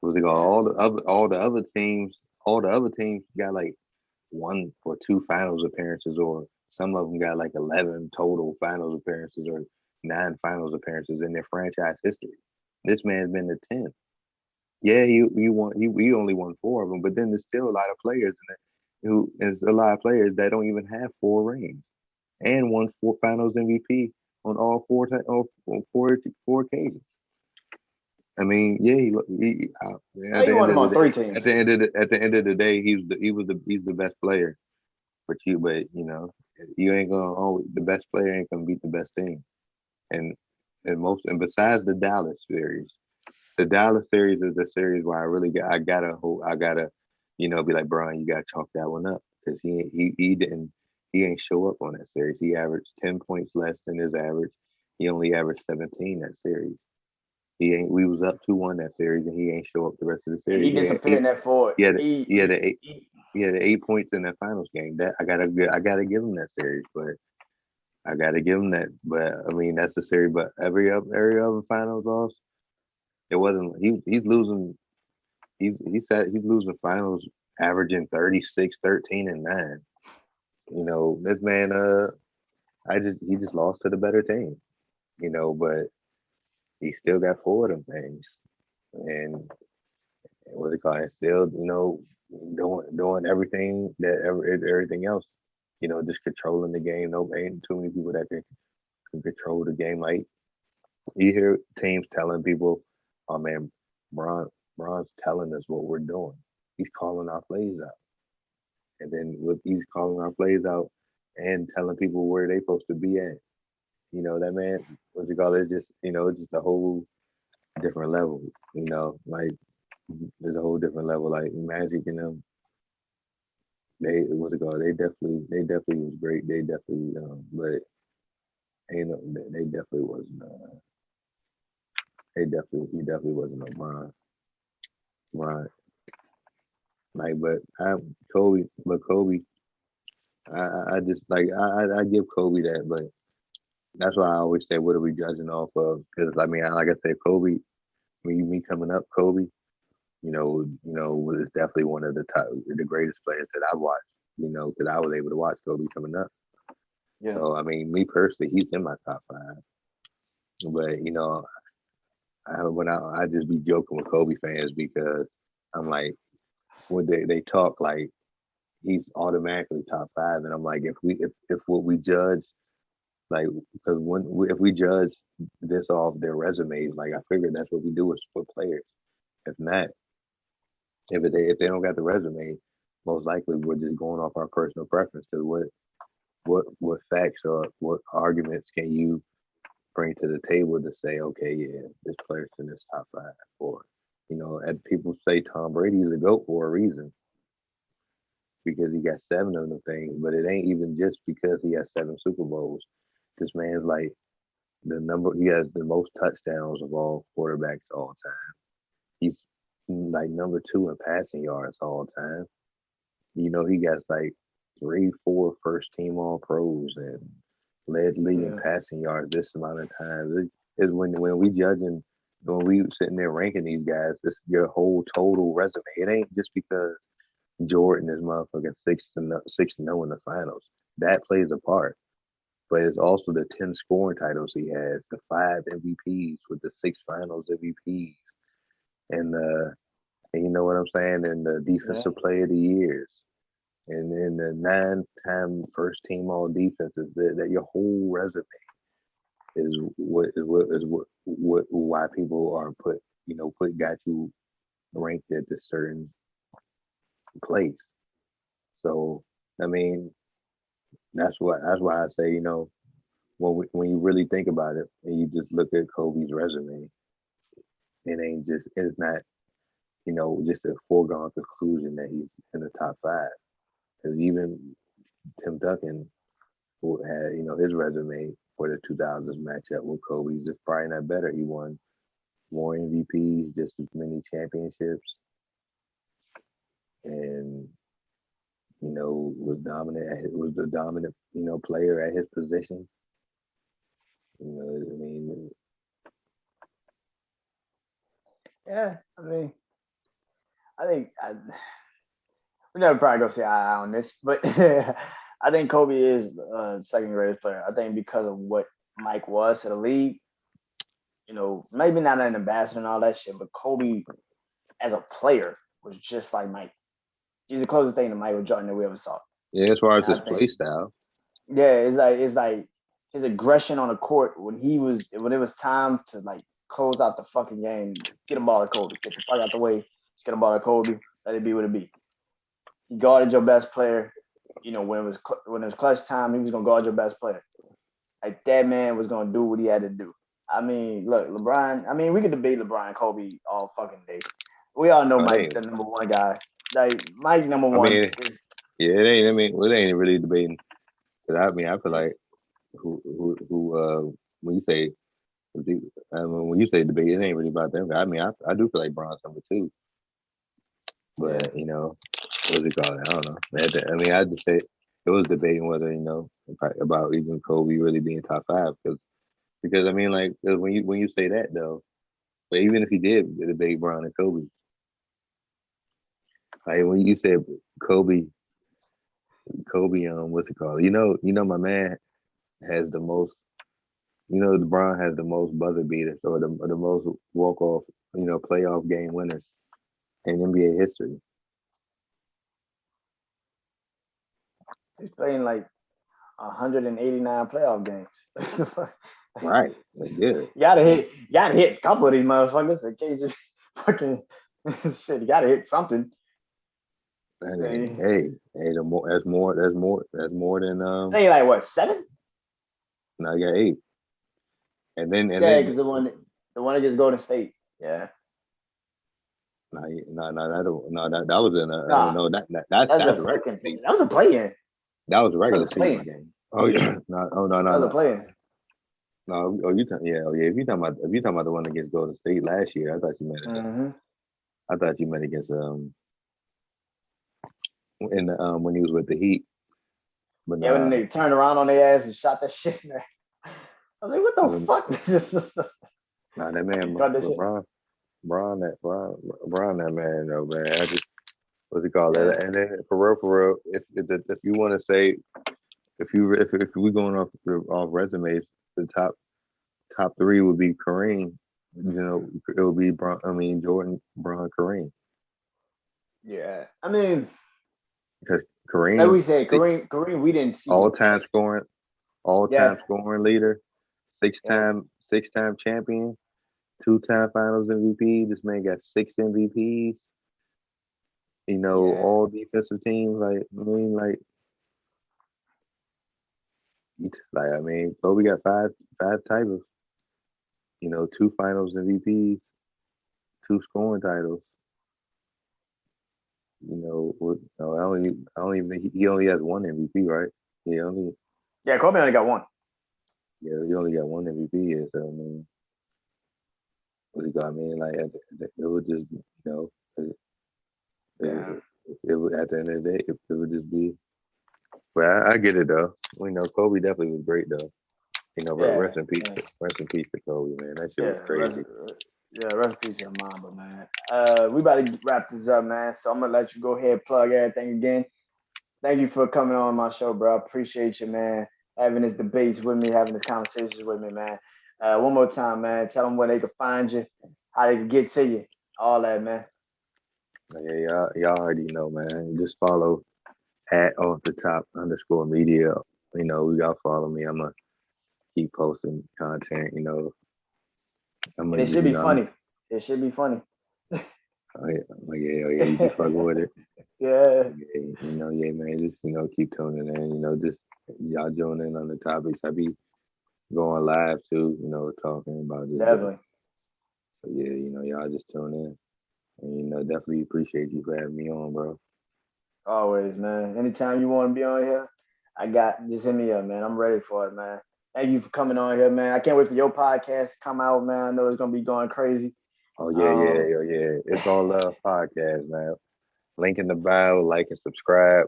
was it called? Yeah. All the other teams got like 1 or 2 finals appearances or Some of them got like 11 total finals appearances or 9 finals appearances in their franchise history. This man's been to 10. Yeah, he only won 4 of them, but then there's still a lot of players in it who is a lot of players that don't even have 4 rings and won 4 finals MVP on all four occasions. I mean, yeah, I at think the he won end them of the on three day, at teams. the end of the day, he's the best player. But you ain't gonna always the best player ain't gonna beat the best team. And and besides the Dallas series is the series where I gotta be like, Brian, you gotta chalk that one up because he ain't show up on that series. He averaged 10 points less than his average. He only averaged 17 that series. He ain't. We was up 2-1 that series, and he ain't show up the rest of the Yeah, series. he disappeared in that fourth. He had he had He, a eight, he he had 8 points in that finals game. That I gotta give him that series, but I gotta give him that. But I mean, that's the series. But every other finals loss, it wasn't. He's losing. He's losing finals, averaging 36, 13, and 9. This man. He just lost to the better team. But he still got 4 of them things, and what's it called? And still, doing everything everything else. Just controlling the game. No, ain't too many people that can control the game. Like you hear teams telling people, "Oh man, Bron, Bron's telling us what we're doing. He's calling our plays out." And then with he's calling our plays out and telling people where they supposed to be at. That man, what's it called? It's just it's just a whole different level. Like there's a whole different level. Like Magic and them, they what's it called? They definitely was great. They definitely but ain't no, they definitely wasn't. He definitely wasn't no Bron. Bron. Like, but Kobe, I just like I give Kobe that, but that's why I always say, what are we judging off of? Because I mean, like I said, Kobe, me coming up, Kobe, was definitely one of the greatest players that I've watched. Because I was able to watch Kobe coming up. yeah. So I mean, me personally, he's in my top 5. But I just be joking with Kobe fans because I'm like, when they talk like he's automatically top 5, and I'm like, if what we judge like because if we judge this off their resumes, like I figured that's what we do is for players. If not, if they don't got the resume, most likely we're just going off our personal preference. Because what facts or what arguments can you bring to the table to say, okay, yeah, this player's in this top 5, or and people say Tom Brady is a goat for a reason because he got 7 of them things, but it ain't even just because he has 7 Super Bowls. This man's like he has the most touchdowns of all quarterbacks all time. He's like number 2 in passing yards all time. He got like 3, 4 first team all pros and led the league in Yeah. passing yards this amount of times. Is when we sitting there ranking these guys, it's your whole total resume. It ain't just because Jordan is motherfucking 6-0 in the finals. That plays a part. But it's also the 10 scoring titles he has, the 5 MVPs with the 6 finals MVPs, and you know what I'm saying, and the Yeah. defensive player of the years, and then the 9-time first team all defenses. That your whole resume is what why people are got you ranked at a certain place. So I mean that's why I say when you really think about it and you just look at Kobe's resume, it's not just a foregone conclusion that he's in the top 5. Because even Tim Duncan, who had his resume for the 2000s matchup with Kobe, is just probably not better. He won more MVPs, just as many championships, and was the dominant player at his position. I mean, Yeah. I think we're never probably gonna say eye on this, but I think Kobe is second greatest player. I think because of what Mike was to the league, maybe not an ambassador and all that shit, but Kobe as a player was just like Mike. He's the closest thing to Michael Jordan that we ever saw. Yeah, as far as And I his think, play style. yeah, it's like his aggression on the court when it was time to like close out the fucking game, get a ball to Kobe, get the fuck out the way, get a ball to Kobe, let it be what it be. He guarded your best player. When it was clutch time, he was gonna guard your best player. Like that man was gonna do what he had to do. I mean, look, LeBron. I mean, we could debate LeBron, Kobe all fucking day. We all know Oh, Mike, the number one guy. Like Mike, number I one mean, is. yeah, it ain't. I mean, it ain't really debating. Cause I mean, I feel like when you say when you say debate, it ain't really about them. I mean, I do feel like Bron's number two, Yeah, but what's it called? I don't know. I mean, I just say it was debating whether about even Kobe really being top five because I mean, like 'cause when you say that though, but even if he did debate Bron and Kobe, like when you said Kobe, what's it called? My man has the most. LeBron has the most buzzer beaters or the most walk off, playoff game winners in NBA history. he's playing like 189 playoff games. Right. Like, yeah. You gotta hit a couple of these motherfuckers. You can't just fucking shit. You gotta hit something. I mean, I hey, that's more than think like what 7? now you got 8. And Yeah, then because the one against Golden State. Yeah. that was in Nah, no that's that's a a regular fucking. season. That was a play-in. That was a That was regular a season play-in. game. Oh yeah. No, oh no, That no, was a no. play-in. No, oh if you talking about the one against Golden State last year, Mm-hmm. I thought you meant against in the when he was with the Heat. But Yeah, when nah, they turned around on their ass and shot that shit. I was like, what the when, fuck? nah, that man, Got this shit. Braun, that man, though, man. I just what's he called Yeah. that? And then for real, if you want to say if we going off resumes, the top three would be Kareem. It would be Braun. I mean Jordan, Braun, Kareem. Yeah. I mean, Because like Kareem, we said, Kareem, we didn't see all him time play. scoring, all Yeah. time scoring leader, Yeah. six time champion, 2-time Finals MVP. This man got 6 MVPs. Yeah. All defensive teams. I mean, Kobe got five titles. 2 Finals MVPs, 2 scoring titles. I don't even think he only has 1 MVP, right? He only Yeah. Kobe only got one. he only got 1 MVP. Yeah, so I mean, what he got? I mean, like it would just it, Yeah. it would at the end of the day it would just be. But I get it though. Kobe definitely was great though. Yeah. Rest in peace, Yeah. rest in peace to Kobe, man. That shit was Yeah. crazy. Rest in peace to Mamba, man. We about to wrap this up, man. So I'm gonna let you go ahead and plug everything again. Thank you for coming on my show, bro. I appreciate you, man. Having this debates with me, having this conversations with me, man. One more time, man. Tell them where they can find you, how they can get to you, all that, man. Yeah, y'all already know, man. Just follow at off the top underscore media. Y'all follow me. I'm gonna keep posting content. I'm And gonna, it should be funny. It should be funny. yeah, you be fucking with it. Yeah, Yeah, yeah, man. Just keep tuning in. Just y'all join in on the topics. I be going live too. Talking about this. definitely. So yeah, y'all just tune in. And definitely appreciate you for having me on, bro. Always, man. Anytime you want to be on here, just hit me up, man. I'm ready for it, man. Thank you for coming on here, man. I can't wait for your podcast to come out, man. I know it's gonna be going crazy. Oh yeah, Um, yeah. It's all love podcast, man. Link in the bio, like and subscribe.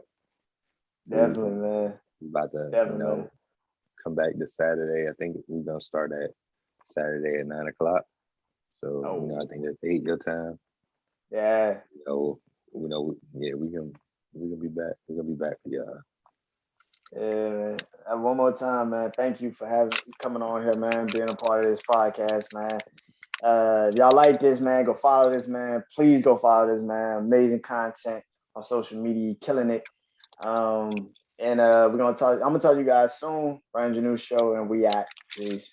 We definitely, man. about to, Definitely, man. come back this Saturday. I think we're gonna start at Saturday at 9 o'clock. So, I Oh, think that's 8 your time. yeah. Yeah, we gonna be back. We're gonna be back for y'all. Yeah, one more time, man. Thank you for having coming on here, man. Being a part of this podcast, man. Y'all like this, man? Go follow this, man. Please go follow this, man. Amazing content on social media, killing it. And we're gonna talk. I'm gonna tell you guys soon. Brand new show, and we at. Peace.